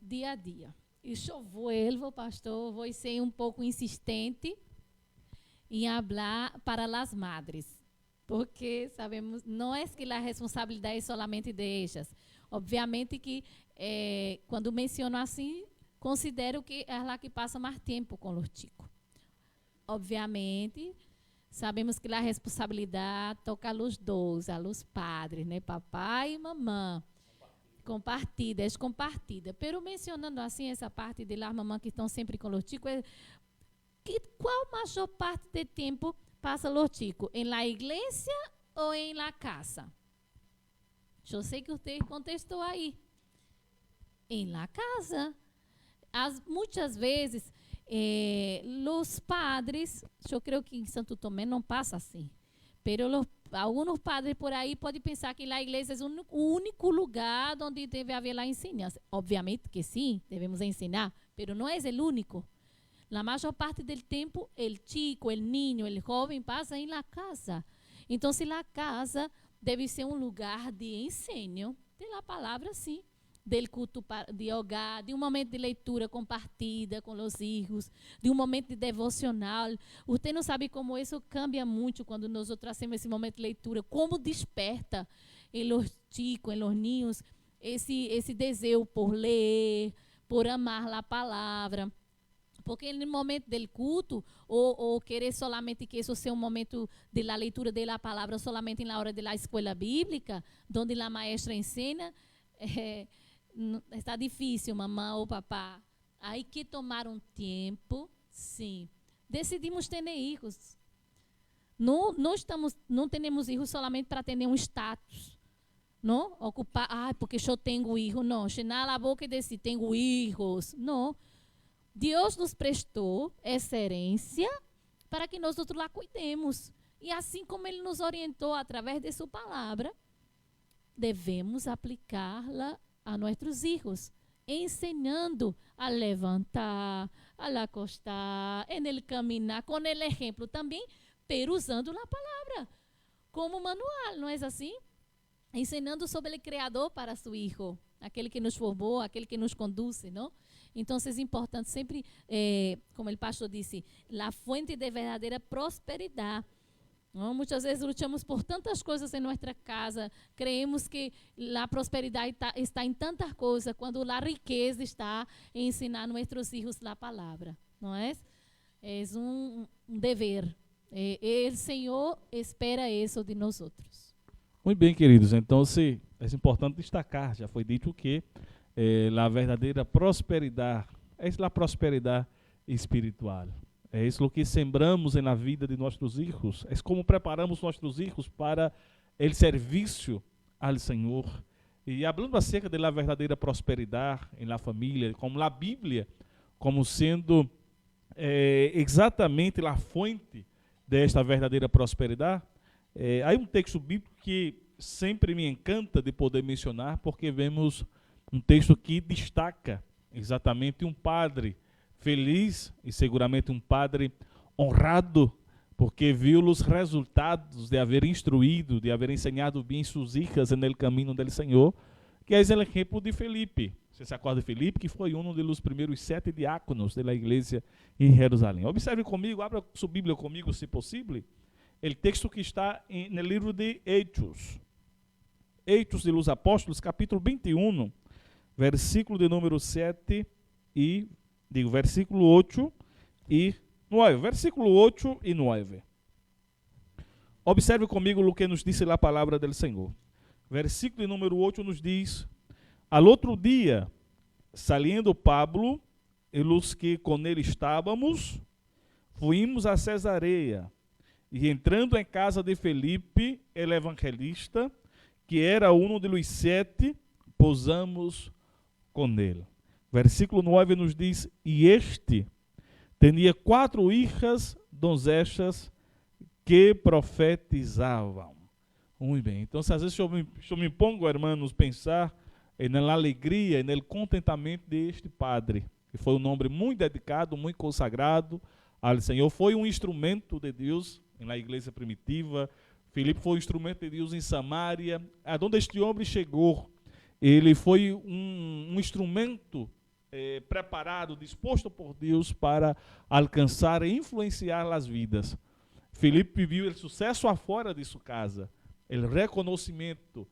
dia a dia. E eu vuelvo, pastor, vou ser um pouco insistente em falar para as madres. Porque sabemos, não é que a responsabilidade é solamente de elas. Obviamente que, quando menciono assim, considero que é lá que passa mais tempo com os chicos. Obviamente, sabemos que a responsabilidade toca a los dois, a los padres, né? Papai e mamãe. Compartida. Pero mencionando assim essa parte de lá, mamãe que estão sempre com os chicos, qual a maior parte do tempo passa los chicos? ¿En la iglesia ou en la casa? Eu sei que você contestou aí. En la casa. Muitas vezes, os padres, eu creio que em Santo Tomé não passa assim, pero alguns padres por aí podem pensar que a igreja é o único lugar onde deve haver a ensinança. Obviamente que sim, devemos ensinar, pero não é o único. La maior parte do tempo, o chico, o niño, o jovem passa em la casa. Então, se a casa deve ser um lugar de ensino, da palavra, sim, del culto de hogar, de um momento de leitura compartida com os filhos, de um momento de devocional. Você não sabe como isso cambia muito quando nós trazemos esse momento de leitura, como desperta em los chicos, em los niños, esse desejo por ler, por amar a palavra. Porque no momento do culto, ou querer solamente que isso seja um momento de la leitura da palavra solamente na hora da escola bíblica, onde a maestra ensina, está difícil, mamãe ou papá. Aí que tomar um tempo, sim. Decidimos ter filhos. Não temos filhos solamente para ter um status. Não? Ocupar, porque eu tenho filhos. Não, chenar a boca e dizer, tenho filhos. Não. Deus nos prestou essa herência para que nós outros lá cuidemos. E assim como Ele nos orientou através de sua palavra, devemos aplicá-la a nossos filhos, ensinando a levantar, a acostar, en el caminar, com o exemplo também, pero usando a palavra como manual, não é assim? Ensinando sobre o Criador para seu filho, aquele que nos formou, aquele que nos conduz, não? Então, é importante sempre, como o pastor disse, a fonte de verdadeira prosperidade. Não? Muitas vezes lutamos por tantas coisas em nossa casa, creemos que a prosperidade está em tantas coisas, quando a riqueza está em ensinar a nossos filhos a palavra, não é? É um dever. O Senhor espera isso de nós outros. Muito bem, queridos. Então, é importante destacar, já foi dito que a verdadeira prosperidade é a prosperidade espiritual. É isso que sembramos na vida de nossos filhos. É como preparamos nossos filhos para o serviço ao Senhor. E falando acerca da verdadeira prosperidade na família, como a Bíblia, como sendo exatamente a fonte desta verdadeira prosperidade, há um texto bíblico que sempre me encanta de poder mencionar, porque vemos um texto que destaca exatamente um padre feliz e seguramente um padre honrado, porque viu os resultados de haver instruído, de haver ensinado bem suas filhas no caminho do Senhor, que é o exemplo de Felipe. Você se acorda de Felipe, que foi um dos primeiros 7 diáconos da igreja em Jerusalém. Observe comigo, abra sua Bíblia comigo, se possível, o texto que está no livro de Hechos. Hechos de los Apóstolos, capítulo 21, versículo de número 7 e, versículo 8 e 9. Versículo 8 e 9. Observe comigo o que nos diz a palavra do Senhor. Versículo de número 8 nos diz: al outro dia, saliendo Pablo e os que com ele estávamos, fuimos a Cesareia, e entrando em casa de Felipe, el evangelista, que era um de los 7, pousamos com ele. Versículo 9 nos diz: e este tinha 4 hijas donzechas que profetizavam. Muito bem. Então, às vezes eu me pongo, hermanos, pensar na alegria e no contentamento deste padre, que foi um nome muito dedicado, muito consagrado ao Senhor. Foi um instrumento de Deus na igreja primitiva. Filipe foi um instrumento de Deus em Samaria, aonde este homem chegou. Ele foi um instrumento preparado, disposto por Deus para alcançar e influenciar as vidas. Filipe viu o sucesso afora de sua casa, o reconhecimento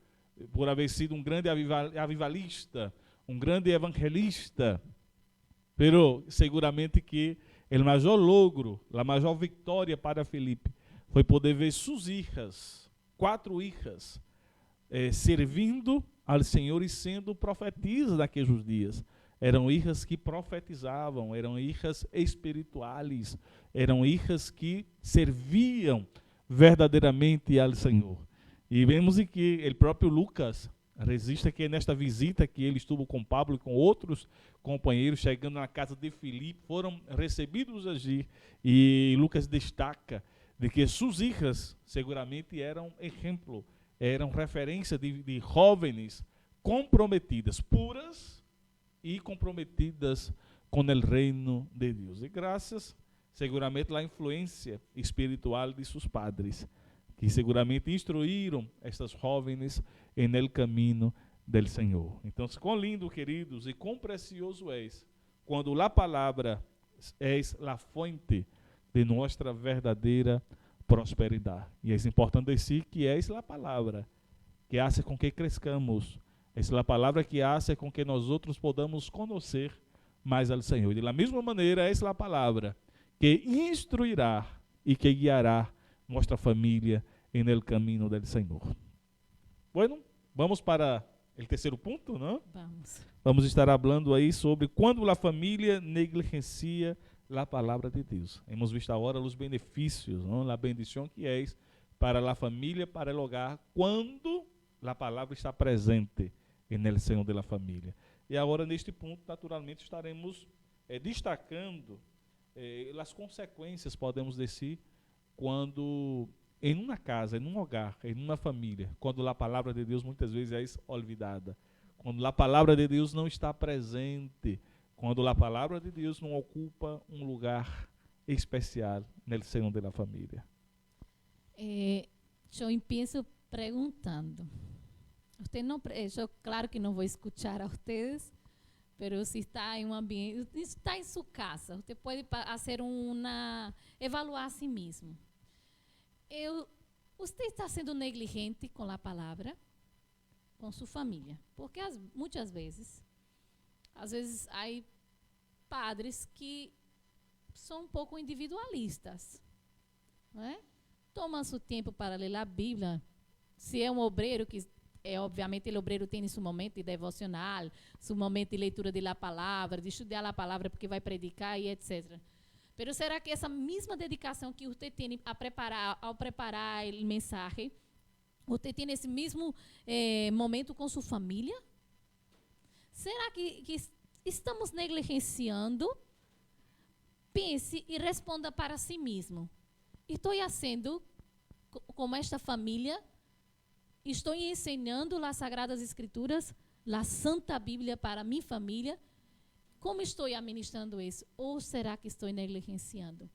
por haver sido um grande avivalista, um grande evangelista, pero seguramente que o maior logro, a maior vitória para Filipe foi poder ver suas hijas, 4 hijas, servindo ao Senhor e sendo profetisas naqueles dias. Eram hijas que profetizavam, eram hijas espirituais, eram hijas que serviam verdadeiramente ao Senhor. E vemos que o próprio Lucas registra que nesta visita que ele estuvo com Pablo e com outros companheiros, chegando na casa de Filipe, foram recebidos allí, e Lucas destaca de que suas hijas seguramente eram exemplo, eram referência de jovens comprometidas, puras e comprometidas com o reino de Deus. E graças, seguramente, à influência espiritual de seus padres, que seguramente instruíram estas jovens en el caminho del Senhor. Então, quão lindo, queridos, e quão precioso é quando a palavra é a fonte de nossa verdadeira prosperidade. E é importante dizer que é a palavra que hace com que crescamos, é a palavra que hace com que nós outros podamos conhecer mais ao Senhor. De la mesma maneira, é a palavra que instruirá e que guiará nossa família no caminho do Senhor. Bueno, vamos para o terceiro ponto, não? Vamos estar falando aí sobre quando a família negligencia a palavra de Deus. Hemos visto agora os benefícios, não? A bendição que é para a família, para o hogar, quando a palavra está presente no seno da família. E agora, neste ponto, naturalmente, estaremos destacando as consequências, podemos dizer, quando em uma casa, em um hogar, em uma família, quando a palavra de Deus muitas vezes é olvidada, quando a palavra de Deus não está presente, quando a palavra de Deus não ocupa um lugar especial no seno da família. Eu empiezo perguntando. Claro que não vou escutar a vocês, mas se está em um ambiente, está em sua casa, você pode fazer evaluar a si mesmo. Você está sendo negligente com a palavra, com sua família? Porque muitas vezes, há padres que são um pouco individualistas, não é? Tomam seu tempo para ler a Bíblia. Se é um obreiro, obviamente, o obreiro tem seu momento de devocional, seu momento de leitura da palavra, de estudar a palavra porque vai predicar e etc. Mas será que essa mesma dedicação que você tem ao preparar a mensagem, você tem esse mesmo momento com sua família? Será que estamos negligenciando? Pense e responda para si mesmo. Estou fazendo como esta família? Estou ensinando as Sagradas Escrituras, a Santa Bíblia para minha família? Como estou administrando isso? Ou será que estou negligenciando?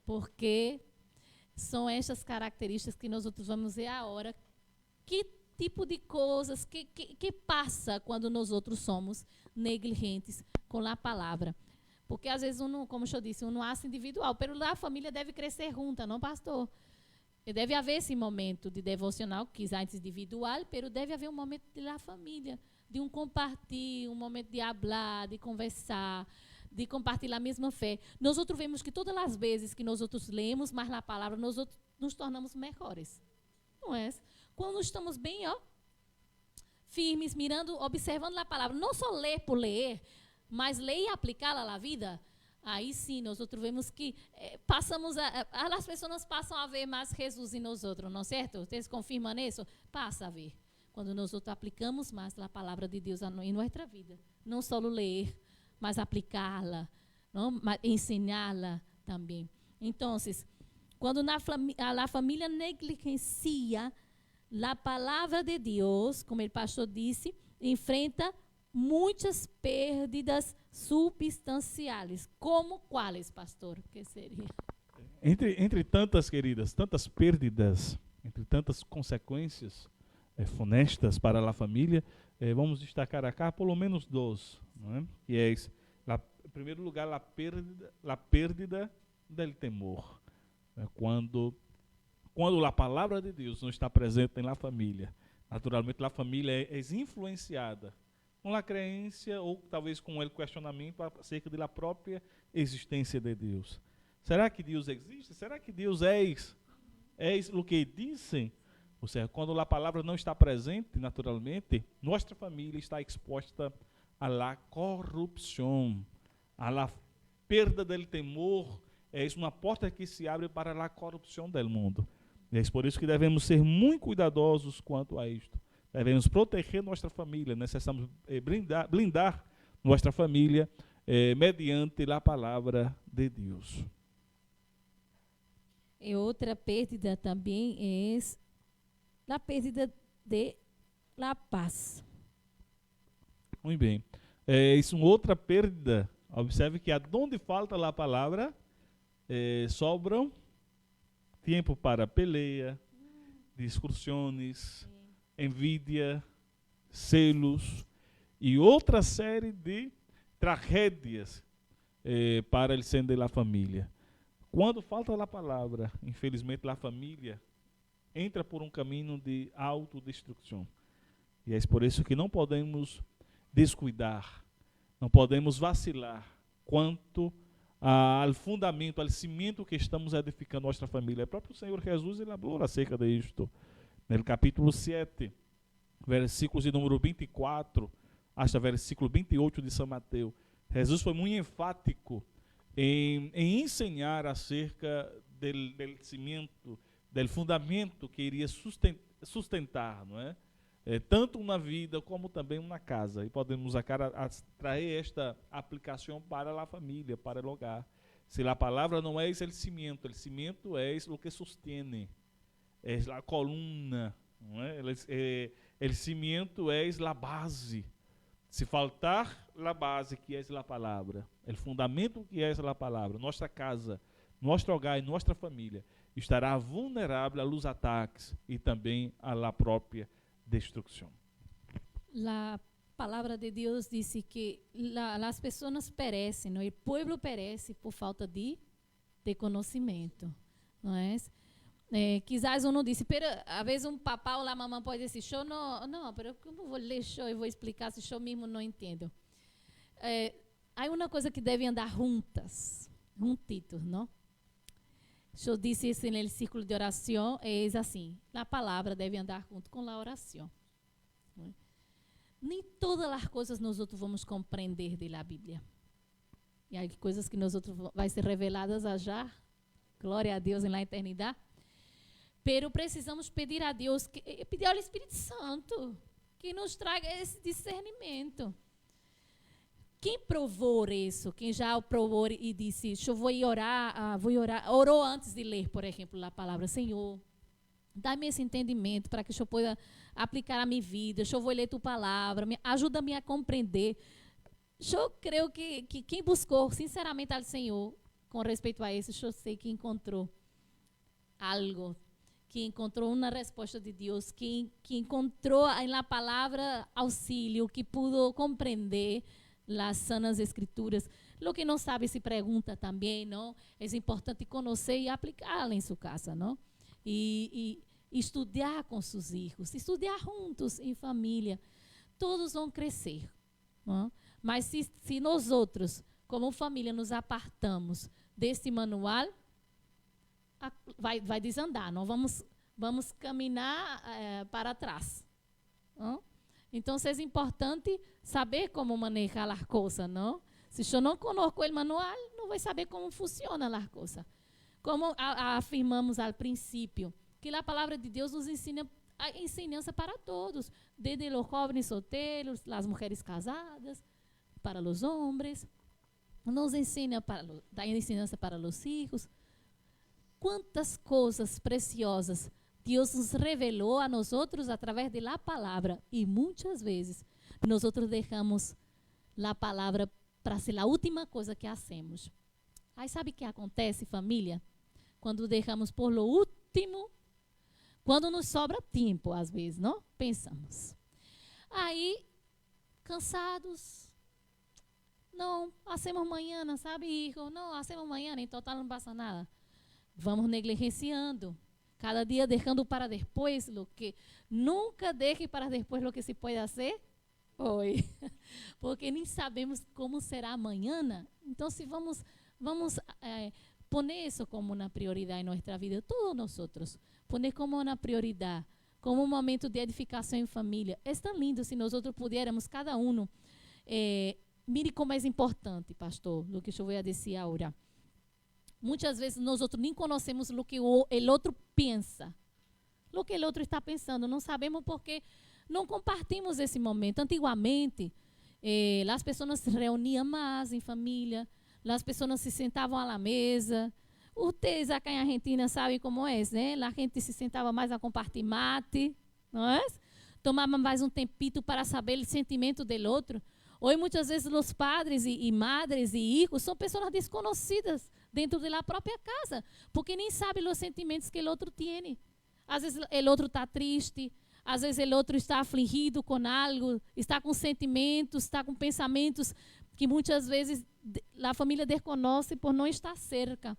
Porque são estas características que nós outros vamos ver agora. Que tipo de coisas que passa quando nós outros somos negligentes com a palavra? Porque às vezes, como eu disse, não acha individual, mas a família deve crescer junta, não, pastor? Deve haver esse momento de devocional, que antes individual, mas deve haver um momento da família, de compartilhar, um momento de falar, de conversar, de compartilhar a mesma fé. Nós outros vemos que todas as vezes que nós outros lemos mais a palavra, nós outros nos tornamos melhores. Não é? Quando estamos bem, firmes, mirando, observando a palavra, não só ler por ler, mas ler e aplicá-la na vida, aí sim, nós outros vemos que as pessoas passam a ver mais Jesus em nós outros, não é certo? Vocês confirmam isso? Passa a ver. Quando nós outros aplicamos mais a palavra de Deus em nossa vida. Não só ler, mas aplicá-la, ensiná-la também. Então, quando a família negligencia a palavra de Deus, como o pastor disse, enfrenta muitas perdas substanciais. Como quais, pastor? O que seria? Entre tantas, queridas, tantas perdas, entre tantas consequências funestas para a família, vamos destacar aqui pelo menos dois, não é? Que é, em primeiro lugar, a perda do temor. Quando a palavra de Deus não está presente na família, naturalmente a família é influenciada com a crença ou talvez com o questionamento acerca da própria existência de Deus. Será que Deus existe? Será que Deus é o que dizem? Ou seja, quando a palavra não está presente, naturalmente, nossa família está exposta à corrupção, à perda do temor. É uma porta que se abre para a corrupção do mundo. E é por isso que devemos ser muito cuidadosos quanto a isto. Devemos proteger nossa família, necessitamos blindar nossa família mediante a palavra de Deus. E outra perda também é a perda de la paz. Muito bem. Isso é uma outra perda. Observe que aonde falta a palavra, sobram tempo para peleia, discussões, envidia, celos e outra série de tragédias para o seno da família. Quando falta a palavra, infelizmente a família entra por um caminho de autodestruição. E é por isso que não podemos descuidar, não podemos vacilar quanto ao fundamento, ao cimento que estamos edificando nossa família. É o próprio Senhor Jesus, ele falou acerca disto. No capítulo 7, versículos de número 24, até versículo 28 de São Mateus, Jesus foi muito enfático em ensinar acerca do cimento, do fundamento que iria sustentar, não é? Tanto uma vida como também uma casa. E podemos trazer esta aplicação para a família, para o hogar. Se a palavra não é esse cimento é o que sustene é a coluna, não é? El cimiento es la base. Se faltar a base, que é a palavra, o fundamento que é a palavra, nossa casa, nosso hogar e nossa família estará vulnerável a los ataques e também a la própria destruição. La palabra de Dios dice que las personas perecen, ¿no? El pueblo perece por falta de conocimiento, ¿no es? Quizás uno dice, pero a veces un papá o la mamá puede decir, yo no, pero ¿cómo voy a leer yo y voy a explicar si yo mismo no entiendo? Hay una cosa que debe andar juntas, juntitos, ¿no? Yo disse isso no círculo de oração, é assim, a palavra deve andar junto com a oração. Nem todas as coisas nós outros vamos compreender da Bíblia. E há coisas que nós outros vai ser reveladas já, glória a Deus na eternidade. Pero precisamos pedir a Deus, pedir ao Espírito Santo, que nos traga esse discernimento. Quem provou isso? Quem já provou e disse, eu vou orar, orou antes de ler, por exemplo, a palavra, Senhor, dá-me esse entendimento para que eu possa aplicar a minha vida, eu vou ler tua palavra, ajuda-me a compreender. Eu creio que quem buscou sinceramente ao Senhor, com respeito a isso, eu sei que encontrou algo, que encontrou uma resposta de Deus, que encontrou na palavra auxílio, que pudo compreender las sanas escrituras. Lo que não sabe se pergunta também, não? É importante conhecer e aplicá-la em sua casa, não? E estudar com seus filhos, estudar juntos em família. Todos vão crescer, não? Mas se nós outros, como família, nos apartamos desse manual, vai desandar, não? Vamos caminhar para trás, não? Então, é importante saber como manejar as coisas, não? Se eu não conheço o manual, não vou saber como funciona as coisas. Como afirmamos ao princípio, que a palavra de Deus nos ensina a ensinança para todos, desde os jovens solteiros, as mulheres casadas, para os homens, nos ensina dá ensinança para os filhos. Quantas coisas preciosas Deus nos revelou a nós outros através da palavra, e muitas vezes nós outros deixamos a palavra para ser a última coisa que hacemos. Aí sabe o que acontece, família? Quando deixamos por lo último, quando nos sobra tempo, às vezes, não? Pensamos. Aí, cansados, não, hacemos amanhã, sabe, hijo? Não, hacemos amanhã, em total não passa nada. Vamos negligenciando. Cada dia deixando para depois o que nunca deixe para depois o que se pode fazer hoje, porque nem sabemos como será amanhã. Então, se vamos pôr isso como uma prioridade em nossa vida, todos nós outros, pôr como uma prioridade, como um momento de edificação em família. É tão lindo se nós outros pudermos cada mire como é importante, pastor, o que eu vou dizer agora. Muitas vezes nós outros nem conhecemos o que o outro pensa, o que o outro está pensando. Não sabemos porque não compartilhamos esse momento. Antigamente, as pessoas se reuniam mais em família, as pessoas se sentavam à mesa. Ustedes acá em Argentina sabem como é, né? A gente se sentava mais a compartilhar mate, não é? Tomava mais um tempito para saber o sentimento do outro. Hoje, muitas vezes, os padres e madres e filhos são pessoas desconhecidas dentro da própria casa, porque nem sabem os sentimentos que o outro tem. Às vezes, o outro está triste, às vezes, o outro está afligido com algo, está com sentimentos, está com pensamentos que muitas vezes a família desconhece por não estar cerca.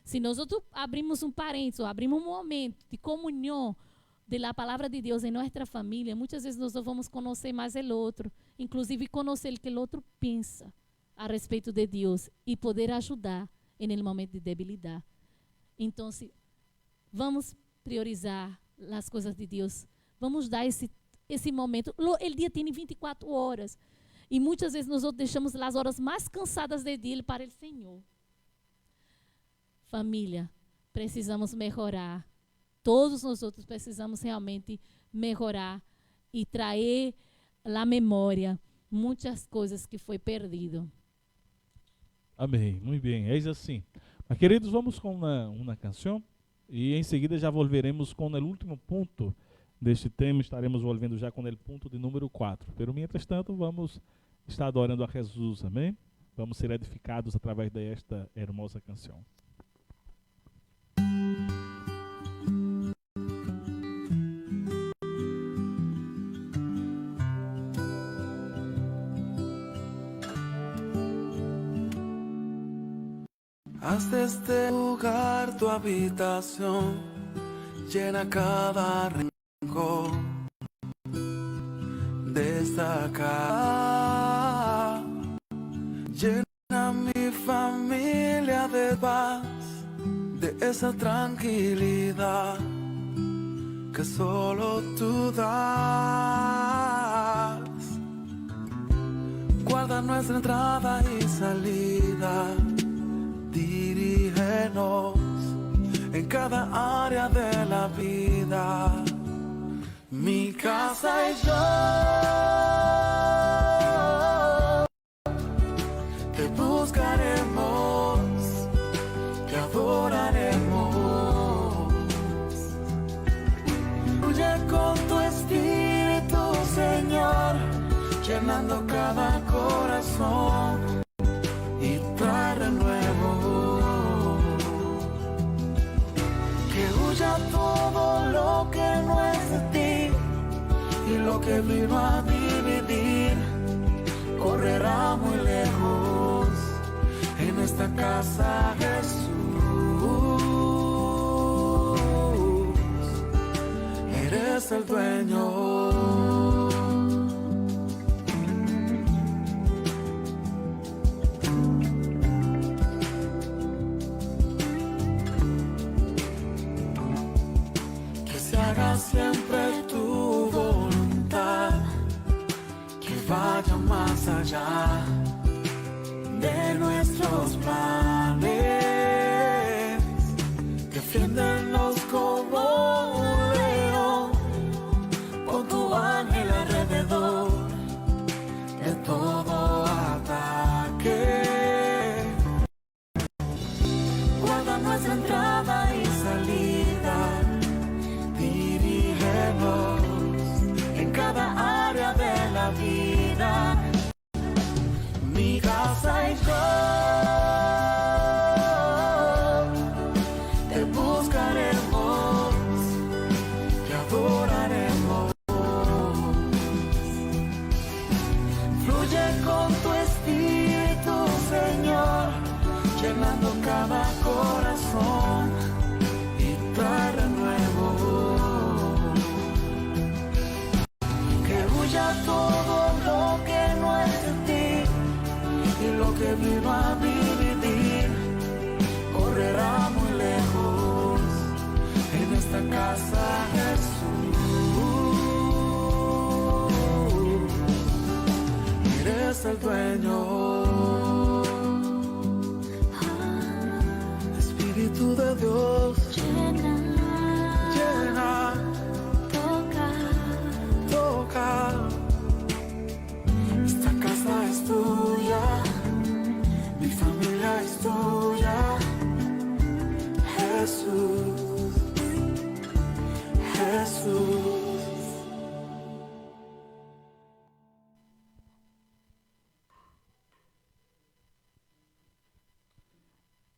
Se nós abrimos um parênteses, ou abrimos um momento de comunhão da palavra de Deus em nossa família, muitas vezes nós vamos conhecer mais o outro, inclusive conhecer o que o outro pensa a respeito de Deus e poder ajudar no momento de debilidade. Então, vamos priorizar as coisas de Deus, vamos dar esse momento. O dia tem 24 horas e muitas vezes nós deixamos as horas mais cansadas de dia para o Senhor. Família, precisamos melhorar. Todos nós outros precisamos realmente melhorar e trazer à memória muitas coisas que foi perdido. Amém, muito bem, é assim. Mas, queridos, vamos com uma canção. E em seguida já volveremos com o último ponto deste tema, estaremos volvendo já com o ponto de número 4. Pero, mientras tanto, vamos estar adorando a Jesus, amém? Vamos ser edificados através desta hermosa canção. Haz de este lugar tu habitación, llena cada rincón de esta casa. Llena mi familia de paz, de esa tranquilidad que solo tú das. Guarda nuestra entrada y salida, dirígenos en cada área de la vida. Mi casa y yo te buscaremos, te adoraremos. Fluye con tu espíritu, Señor, llenando cada corazón y trae renuevo. Que huya todo lo que no es de ti, y lo que vino a dividir correrá muy lejos. En esta casa, Jesús, eres el dueño. Haga siempre tu voluntad, que vaya más allá de nuestros planes. Defiéndenos como un león, con tu ángel alrededor de todo ataque. Guarda nuestra entrada y salida, en cada área de la vida. Mi casa y yo te buscaremos, te adoraremos. Fluye con tu espíritu, Señor, llenando cada corazón y trae renuevo. Ya todo lo que no es de ti, y lo que vino a dividir correrá muy lejos. En esta casa, Jesús, eres el dueño. Espíritu de Dios, llena, toca. Esta casa es tuya, mi familia es tuya. Jesús, Jesús.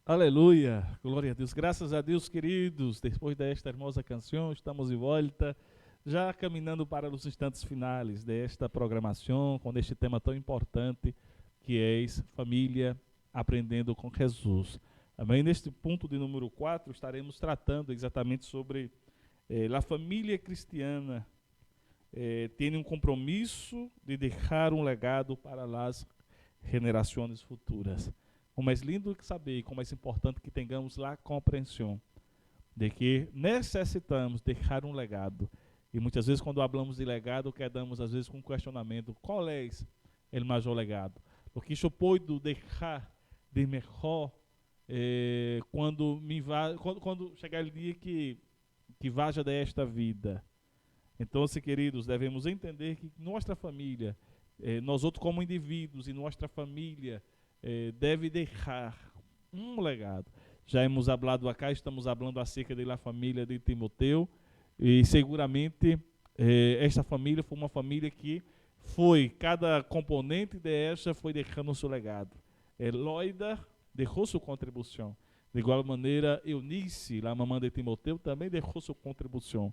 Aleluia, glória a Deus, graças a Deus, queridos. Depois desta hermosa canção, estamos de volta, já caminhando para os instantes finais desta programação, com este tema tão importante que é família aprendendo com Jesus. Amém? Neste ponto de número 4, estaremos tratando exatamente sobre a família cristiana tem um compromisso de deixar um legado para as gerações futuras. Como é lindo saber, como é importante que tenhamos a compreensão de que necessitamos deixar um legado. E muitas vezes, quando falamos de legado, quedamos às vezes com um questionamento: qual é o maior legado? O que eu posso deixar de melhor quando chegar o dia que vaja desta vida? Então, queridos, devemos entender que nossa família, nós outros como indivíduos e nossa família, deve deixar um legado. já hemos hablado acá, estamos falando acerca da família de Timoteu, e seguramente esta família foi uma família que cada componente dessa foi deixando seu legado. Loida deixou sua contribuição. De igual maneira, Eunice, a mamãe de Timoteu, também deixou sua contribuição.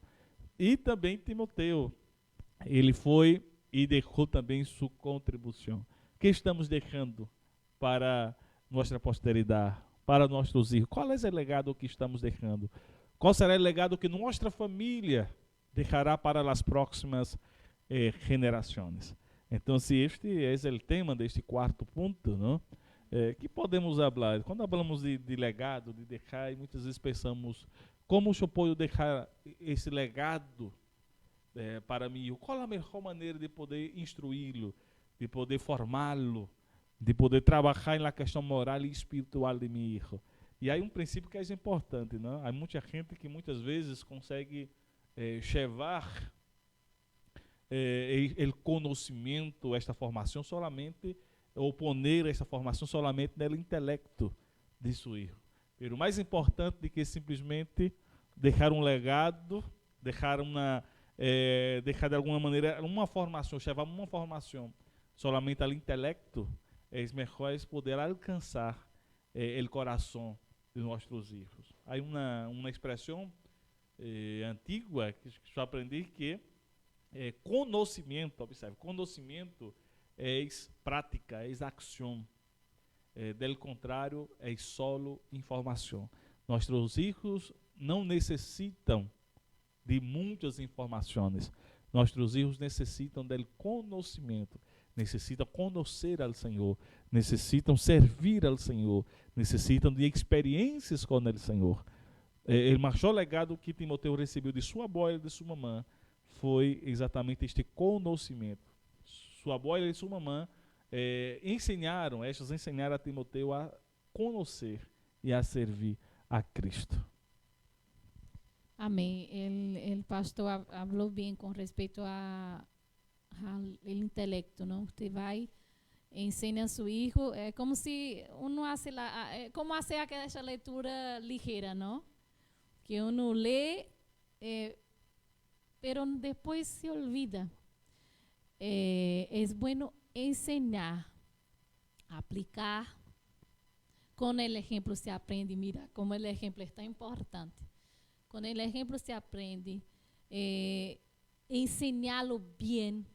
E também Timoteu, ele foi e deixou também sua contribuição. O que estamos deixando para nossa posteridade, para nossos filhos? Qual é o legado que estamos deixando? Qual será o legado que nossa família deixará para as próximas gerações? Então, se este é o tema deste quarto ponto, não? Que podemos falar? Quando falamos de legado, de deixar, muitas vezes pensamos, como eu posso deixar esse legado para mim? Qual a melhor maneira de poder instruí-lo, de poder formá-lo, de poder trabalhar na questão moral e espiritual de meu filho? E há princípio que é importante, não? Há muita gente que muitas vezes consegue levar o conhecimento, esta formação solamente, ou poner essa formação solamente no intelecto de seu filho. Mas o mais importante do que simplesmente deixar legado, deixar de alguma maneira uma formação, levar uma formação solamente ao intelecto, é melhor poder alcançar o coração de nossos filhos. Há uma expressão antiga que eu aprendi que conhecimento, observe, conhecimento é prática, é ação. Del contrário, é solo informação. Nossos filhos não necessitam de muitas informações. Nossos filhos necessitam do conhecimento, necessitam conhecer ao Senhor, necessitam servir ao Senhor, necessitam de experiências com o Senhor. O maior legado que Timoteu recebeu de sua avó e de sua mamãe foi exatamente este conhecimento. Sua avó e sua mamãe ensinaram a Timoteu a conhecer e a servir a Cristo. Amém. O pastor falou bem com respeito ao intelecto, não? Você vai ensina a seu filho, é como se uno hace como hacer aquela leitura ligeira, não? Que uno lê, pero depois se olvida. É bueno ensinar, aplicar. Com o exemplo se aprende. Mira, como o exemplo é tão importante. Com o exemplo se aprende, ensiná-lo bem.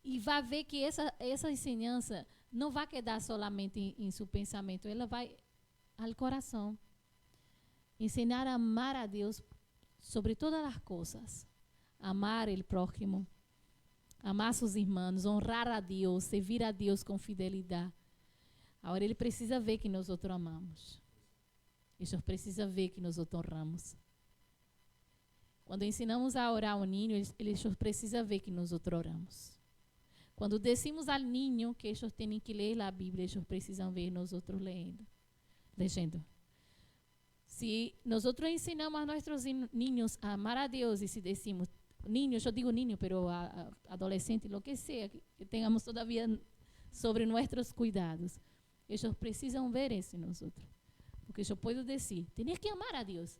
E vai ver que essa ensinança não vai quedar solamente em seu pensamento, ela vai ao coração. Ensinar a amar a Deus sobre todas as coisas. Amar o próximo. Amar seus irmãos, honrar a Deus, servir a Deus com fidelidade. Agora ele precisa ver que nós outros amamos. Ele precisa ver que nós outros honramos. Quando ensinamos a orar ao ninho, eles precisam ver que nós outros oramos. Quando decimos ao ninho que eles têm que ler a Bíblia, eles precisam ver nós outros legendo. Se nós outros ensinamos a nossos ninhos a amar a Deus, e se decimos niños, yo digo niño, pero adolescente, lo que sea, que tengamos todavía sobre nuestros cuidados. Ellos precisam ver isso em nós outros. Porque eu posso dizer, tienes que amar a Deus.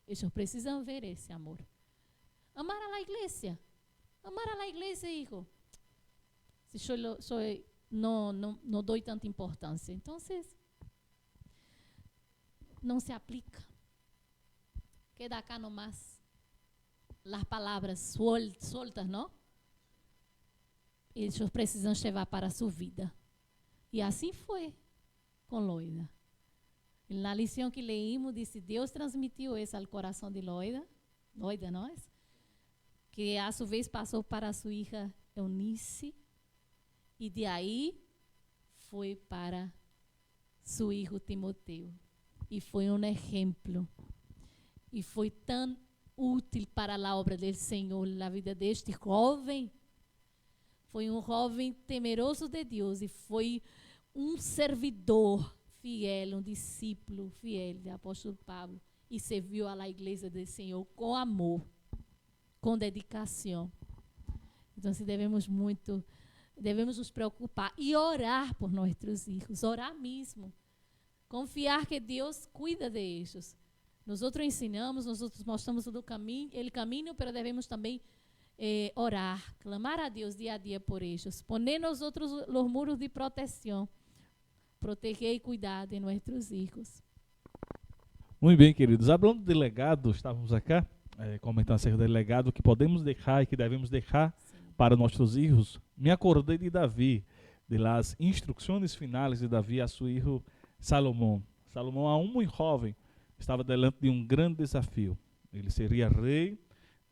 Eles precisam ver esse amor. Amar a la iglesia. Amar a la iglesia, hijo. Se eu não dou tanta importância, então não se aplica. Queda acá nomás. Las palavras soltas, não? Eles precisam levar para a sua vida. E assim foi com Loida. Na lição que leímos, disse, Deus transmitiu isso ao coração de Loida, não é? Que a sua vez passou para a sua filha Eunice, e de aí foi para seu filho Timoteu. E foi exemplo. E foi tão útil para a obra do Senhor na vida deste jovem. Foi jovem temeroso de Deus e foi servidor fiel, discípulo fiel do apóstolo Pablo, e serviu à igreja do Senhor com amor, com dedicação. Então, devemos nos preocupar e orar por nossos filhos, orar mesmo. Confiar que Deus cuida de eles. Nós ensinamos, nós mostramos o caminho, mas devemos também orar, clamar a Deus dia a dia por eles. Poner nós outros os muros de proteção. Proteger e cuidar de nossos filhos. Muito bem, queridos. Falando de legado, estávamos aqui comentando acerca do legado que podemos deixar e que devemos deixar para nossos filhos. Me acordei de Davi, de las instruções finais de Davi a seu filho Salomão. Salomão, aún muito jovem, estava diante de um grande desafio. Ele seria rei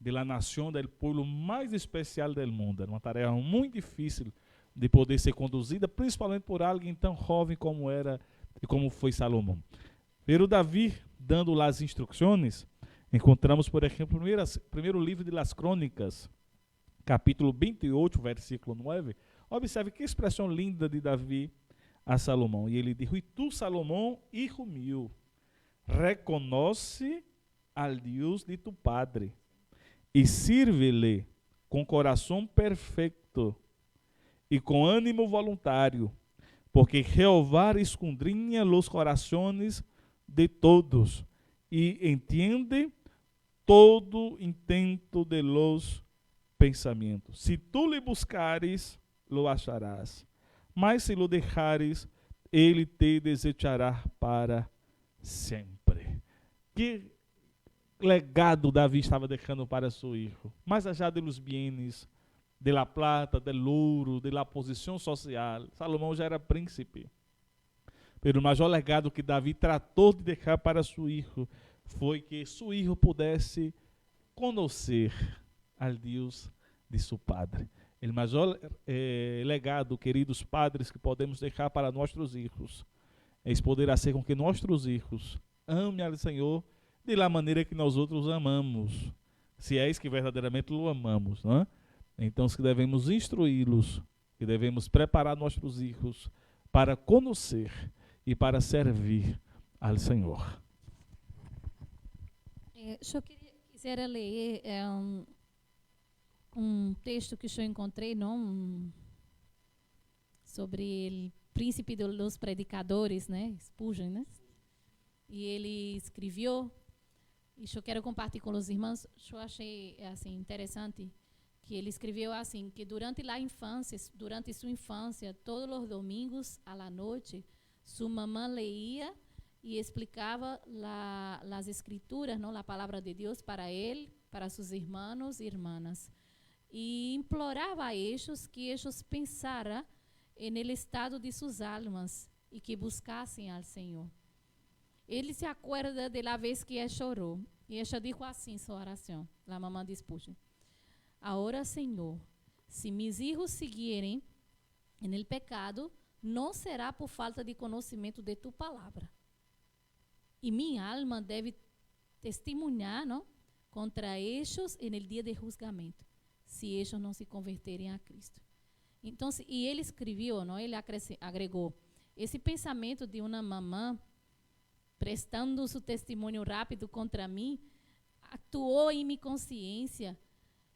de la nação, do povo mais especial do mundo. Era uma tarefa muito difícil de poder ser conduzida, principalmente por alguém tão jovem como era e como foi Salomão. Pero Davi, dando as instruções, encontramos, por exemplo, primeiro livro de las Crônicas, capítulo 28, versículo 9. Observe que expressão linda de Davi a Salomão. E ele dijo: "E tu, Salomão, hijo mío, reconoce al Deus de tu padre e sirve-lhe com coração perfeito e com ânimo voluntário, porque Jeová escudriña los corazones de todos e entende todo intento de los pensamentos. Se tu lhe buscares, lo acharás, mas se lo deixares, ele te desechará para sempre." Que legado Davi estava deixando para seu filho? Mais allá de los bienes, de la plata, del ouro, de la posição social. Salomão já era príncipe. Pero o maior legado que Davi tratou de deixar para seu filho foi que seu filho pudesse conhecer al Deus de seu padre. O maior legado, queridos padres, que podemos deixar para nossos filhos é poder fazer com que nossos filhos amem ao Senhor de la maneira que nós outros amamos, se é isso que verdadeiramente o amamos, não é? Então, que devemos instruí-los, que devemos preparar nossos filhos para conhecer e para servir ao Senhor. Eu quisiera ler um texto que eu encontrei, não, sobre o príncipe dos predicadores, né, Spurgeon, né? E ele escreveu, e eu quero compartilhar com os irmãos. Eu achei assim interessante que ele escreveu assim, que durante sua infância, todos os domingos à la noite, sua mamã leía e explicava as escrituras, não, a palavra de Deus para ele, para seus irmãos e irmãs, e implorava a eles que eles pensaram no estado de suas almas e que buscassem ao Senhor. Ele se acuerda de la vez que ela chorou, e ela disse assim em sua oração, a mamãe de Spurgeon: "Agora, Senhor, se mis hijos seguirem no pecado, não será por falta de conhecimento de tu palavra. E minha alma deve testemunhar, não, contra eles no dia de julgamento, se eles não se converterem a Cristo." Então, e ele escreveu, não, ele agregou, esse pensamento de uma mamã prestando seu testemunho rápido contra mim, atuou em minha consciência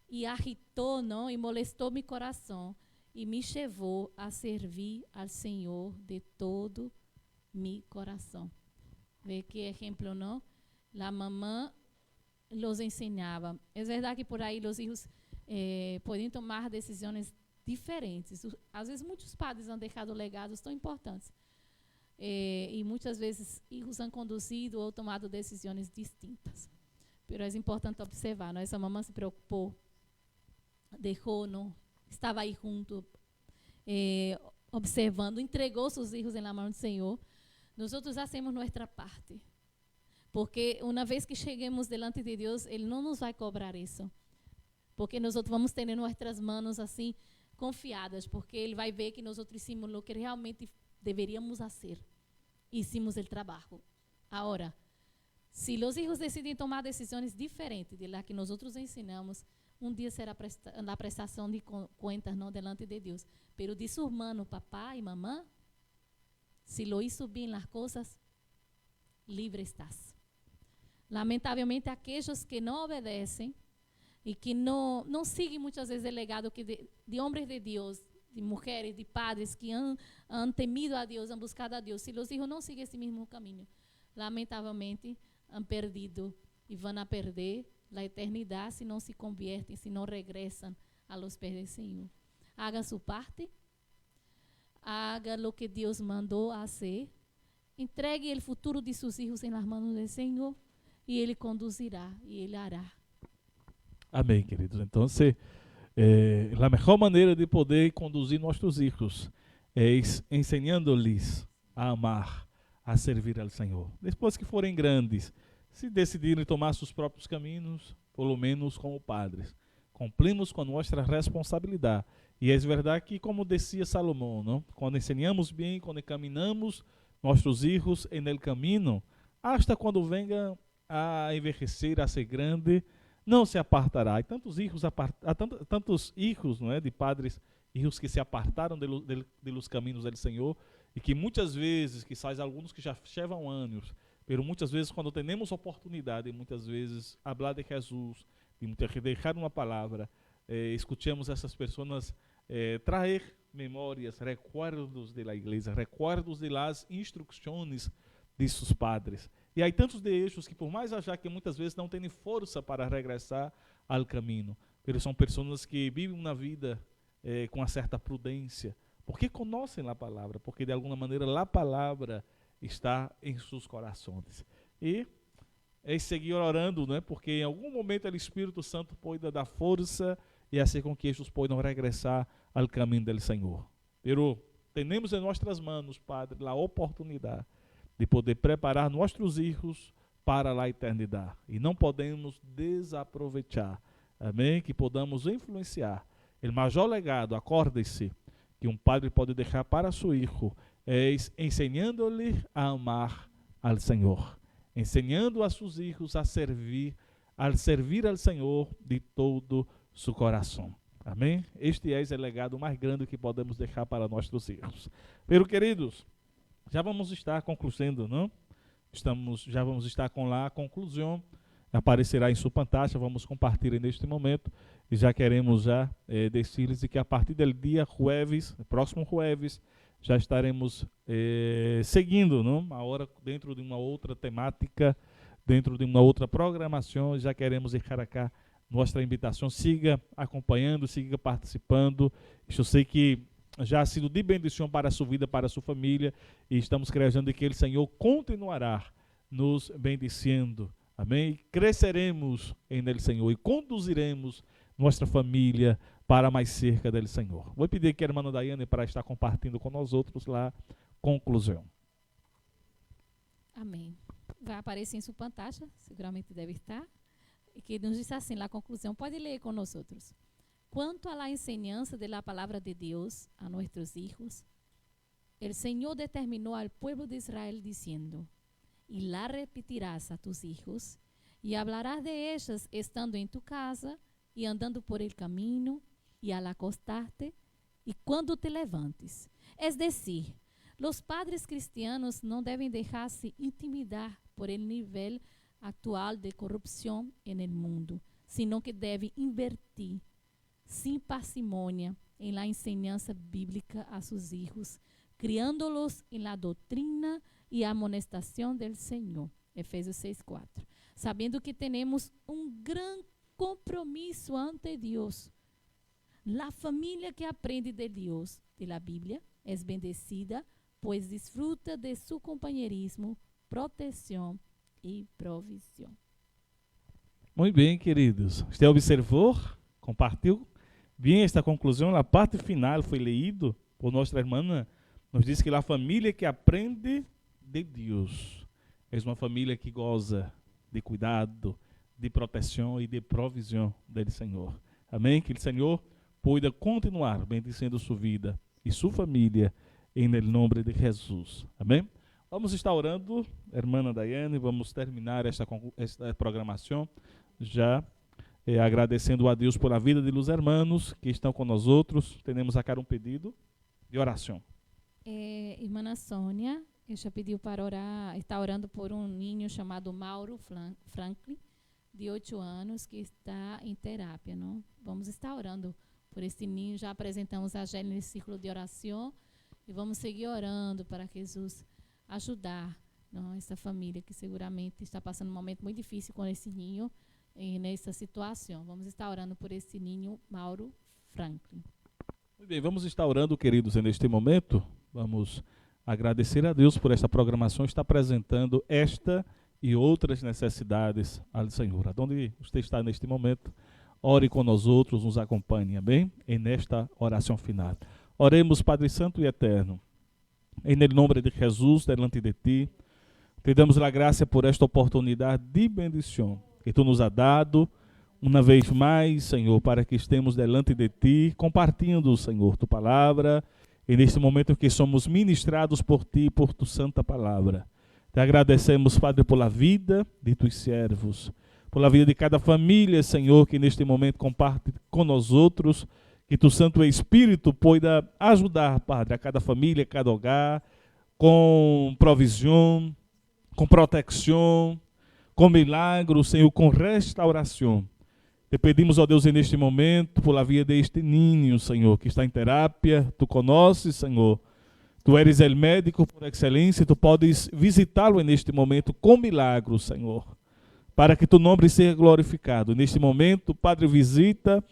e agitou, não, e molestou meu coração e me levou a servir ao Senhor de todo meu coração. Vê que exemplo, não? A mamã los ensinava. É verdade que por aí os filhos podem tomar decisões diferentes. Às vezes muitos padres han deixado legados tão importantes. E muitas vezes filhos han conduzido ou tomado decisões distintas. Mas é importante observar, não? Essa mamãe se preocupou, deixou, não? Estava aí junto, observando, entregou seus filhos na mão do Senhor. Nós outros fazemos nossa parte. Porque uma vez que cheguemos delante de Deus, Ele não nos vai cobrar isso. Porque nós outros vamos ter nossas mãos assim confiadas, porque Ele vai ver que nós outros hicimos o que realmente deveríamos fazer. Hicimos o trabalho. Agora, se os filhos decidem tomar decisões diferentes de lá que nós outros ensinamos, um dia será a prestação de contas, não, delante de Deus. Pero de seu irmão, papai e mamãe, se lo hizo bem as coisas, livre estás. Lamentavelmente, aqueles que não obedecem e que não seguem muitas vezes o legado que de homens de Deus de mulheres, de padres que han temido a Deus, han buscado a Deus. Se os filhos não seguem esse mesmo caminho, lamentavelmente, han perdido e vão a perder a eternidade se não se convertem, se não regressam a los pés do Senhor. Haga sua parte, haga o que Deus mandou a fazer, entregue o futuro de seus filhos nas mãos do Senhor e Ele conduzirá e Ele hará. Amém, queridos. Então, a melhor maneira de poder conduzir nossos filhos é ensinando-lhes a amar, a servir ao Senhor. Depois que forem grandes, se decidirem tomar seus próprios caminhos, pelo menos como padres, cumprimos com a nossa responsabilidade. E é verdade que, como dizia Salomão, não? Quando ensinamos bem, quando encaminhamos nossos filhos no caminho, hasta quando venga a envelhecer, a ser grande, não se apartará. E tantos hijos, não é, de padres, hijos que se apartaram dos caminhos do Senhor, e que muitas vezes, quizás alguns que já levam anos, mas muitas vezes quando temos oportunidade, muitas vezes, falar de Jesus, de deixar uma palavra, escutamos essas pessoas trazer memórias, recuerdos da igreja, recuerdos de las instruções de seus padres. E há tantos de eles que, por mais achar que muitas vezes não têm força para regressar ao caminho, mas são pessoas que vivem uma vida com uma certa prudência, porque conhecem a palavra, porque de alguma maneira a palavra está em seus corações. E é seguir orando, não é? Porque em algum momento o Espírito Santo pode dar força e assim com que eles possam regressar ao caminho do Senhor. Pero temos em nossas mãos, Padre, a oportunidade de poder preparar nossos filhos para a eternidade. E não podemos desaproveitar. Amém? Que podamos influenciar. O maior legado, acorde-se, que um padre pode deixar para seu filho é ensinando-lhe a amar ao Senhor. Ensinando a seus filhos a servir ao Senhor de todo seu coração. Amém? Este é o legado mais grande que podemos deixar para nossos filhos. Pero, queridos, já vamos estar concluindo, não? Já vamos estar com a conclusão. Aparecerá em sua pantalla, vamos compartilhar neste momento. E já queremos dizer-lhes que a partir do dia jueves, próximo jueves, já estaremos seguindo, não? Agora dentro de uma outra temática, dentro de uma outra programação. Já queremos deixar aqui nossa invitação. Siga acompanhando, siga participando. Eu sei que já ha sido de bendição para a sua vida, para a sua família, e estamos crendo que o Senhor continuará nos bendicindo. Amém? Cresceremos em Ele, Senhor, e conduziremos nossa família para mais cerca dele, Senhor. Vou pedir que a irmã Daiane para estar compartilhando com nós outros lá, conclusão. Amém. Vai aparecer em sua pantalla, seguramente deve estar, e que nos diz assim, a conclusão, pode ler com nós outros. Quanto à enseñanza de la palabra de Dios a nuestros hijos, el Señor determinó al pueblo de Israel diciendo, y la repetirás a tus hijos, y hablarás de ellas estando en tu casa, y andando por el camino, y al acostarte, y cuando te levantes. Es decir, los padres cristianos no deben dejarse intimidar por el nivel actual de corrupción en el mundo, sino que deben invertir sin parsimonia en la enseñanza bíblica a sus hijos, criándolos en la doctrina y amonestación del Señor. Efesios 6:4. Sabiendo que tenemos un gran compromiso ante Dios. La familia que aprende de Dios, de la Biblia, es bendecida, pues disfruta de su compañerismo, protección y provisión. Muito bem, queridos. Você observou, compartilhou bem esta conclusão. A parte final foi leído por nossa irmã. Nos diz que a família que aprende de Deus é uma família que goza de cuidado, de proteção e de provisão do Senhor. Amém? Que o Senhor pueda continuar bendicendo sua vida e sua família em nome de Jesus. Amém? Vamos estar orando, irmã Daiane, vamos terminar esta programação já agradecendo a Deus pela vida de los hermanos que estão com nós outros. Temos aqui um pedido de oração. Irmã Sônia, ela pediu para orar, está orando por um ninho chamado Mauro Franklin, de 8 anos, que está em terapia, não? Vamos estar orando por este ninho. Já apresentamos a Gélia nesse círculo de oração e vamos seguir orando para que Jesus ajudar, não, essa família que seguramente está passando um momento muito difícil com esse ninho e nessa situação. Vamos estar orando por esse ninho, Mauro Franklin. Muito bem, vamos estar orando, queridos, neste momento. Vamos agradecer a Deus por esta programação, está apresentando esta e outras necessidades ao Senhor. Aonde você está neste momento, ore com nós outros, nos acompanhe, bem? E nesta oração final. Oremos, Padre Santo e Eterno, em nome de Jesus, delante de Ti, te damos a graça por esta oportunidade de bendição que Tu nos has dado, uma vez mais, Senhor, para que estemos delante de Ti, compartilhando, Senhor, Tu palavra, e neste momento que somos ministrados por Ti, por Tu santa palavra. Te agradecemos, Padre, pela vida de Tus servos, pela vida de cada família, Senhor, que neste momento comparte com nós outros, que Tu Santo Espírito possa ajudar, Padre, a cada família, a cada hogar, com provisão, com proteção, com milagre, Senhor, com restauração. Te pedimos, ó Deus, neste momento, pela vida deste ninho, Senhor, que está em terapia. Tu conheces, Senhor. Tu eres o médico por excelência, Tu podes visitá-lo neste momento com milagre, Senhor, para que Tu nome seja glorificado. Neste momento, Padre, visita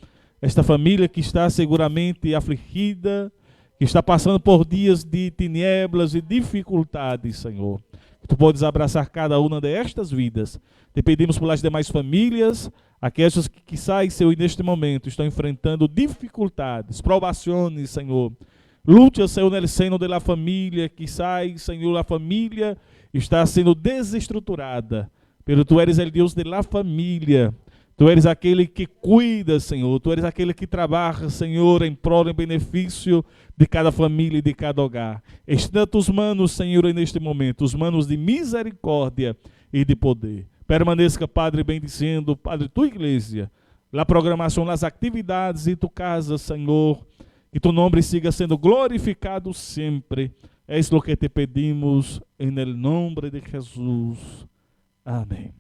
esta família que está seguramente afligida, que está passando por dias de tinieblas e dificuldades, Senhor. Tu podes abraçar cada uma destas vidas. Te pedimos pelas demais famílias, aquelas que saem, Senhor, neste momento, estão enfrentando dificuldades, provações, Senhor. Lute, Senhor, no seno da família, que sai, Senhor, a família está sendo desestruturada. Pero Tu eres o Deus da família. Tu eres aquele que cuida, Senhor. Tu eres aquele que trabalha, Senhor, em prol e benefício de cada família e de cada hogar. Estenda Tus manos, Senhor, neste momento, os manos de misericórdia e de poder. Permaneça, Padre, bendizendo, Padre, Tua igreja, a programação, as atividades de Tu casa, Senhor, que Tu nome siga sendo glorificado sempre. É isso que te pedimos, em nome de Jesus. Amém.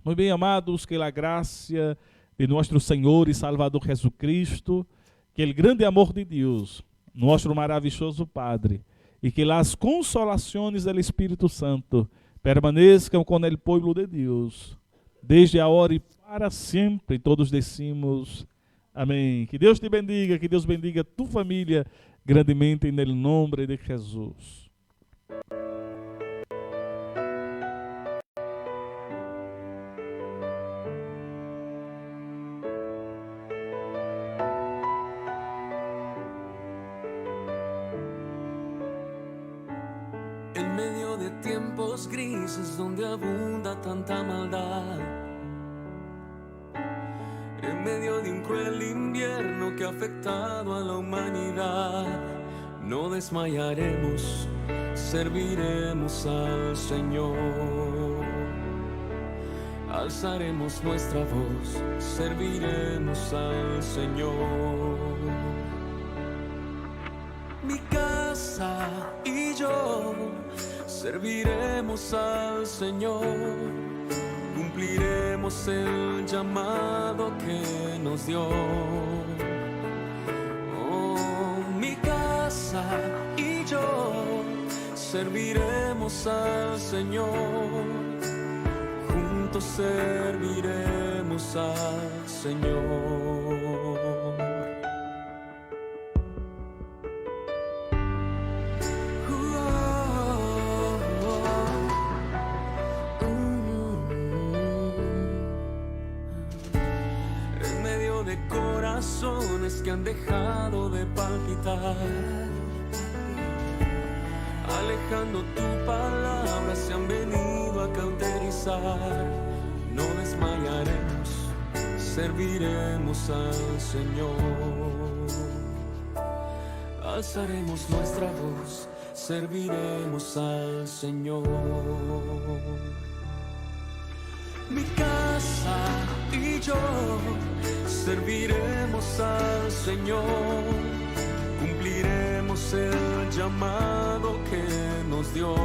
Muito bem, amados, que a graça de nosso Senhor e Salvador Jesus Cristo, que o grande amor de Deus, nosso maravilhoso Padre, e que as consolações do Espírito Santo permaneçam com o povo de Deus, desde a hora e para sempre. Todos decimos amém. Que Deus te bendiga, que Deus bendiga tu família grandemente, em nome de Jesus. En medio de tiempos grises donde abunda tanta maldad, en medio de un cruel invierno que ha afectado a la humanidad, no desmayaremos, serviremos al Señor. Alzaremos nuestra voz, serviremos al Señor. Mi casa y yo serviremos al Señor, cumpliremos el llamado que nos dio. Oh, mi casa y yo serviremos al Señor, juntos serviremos al Señor. Que han dejado de palpitar, alejando tu palabra, se han venido a cauterizar. No desmayaremos, serviremos al Señor. Alzaremos nuestra voz, serviremos al Señor. Mi casa y yo serviremos al Señor, cumpliremos el llamado que nos dio.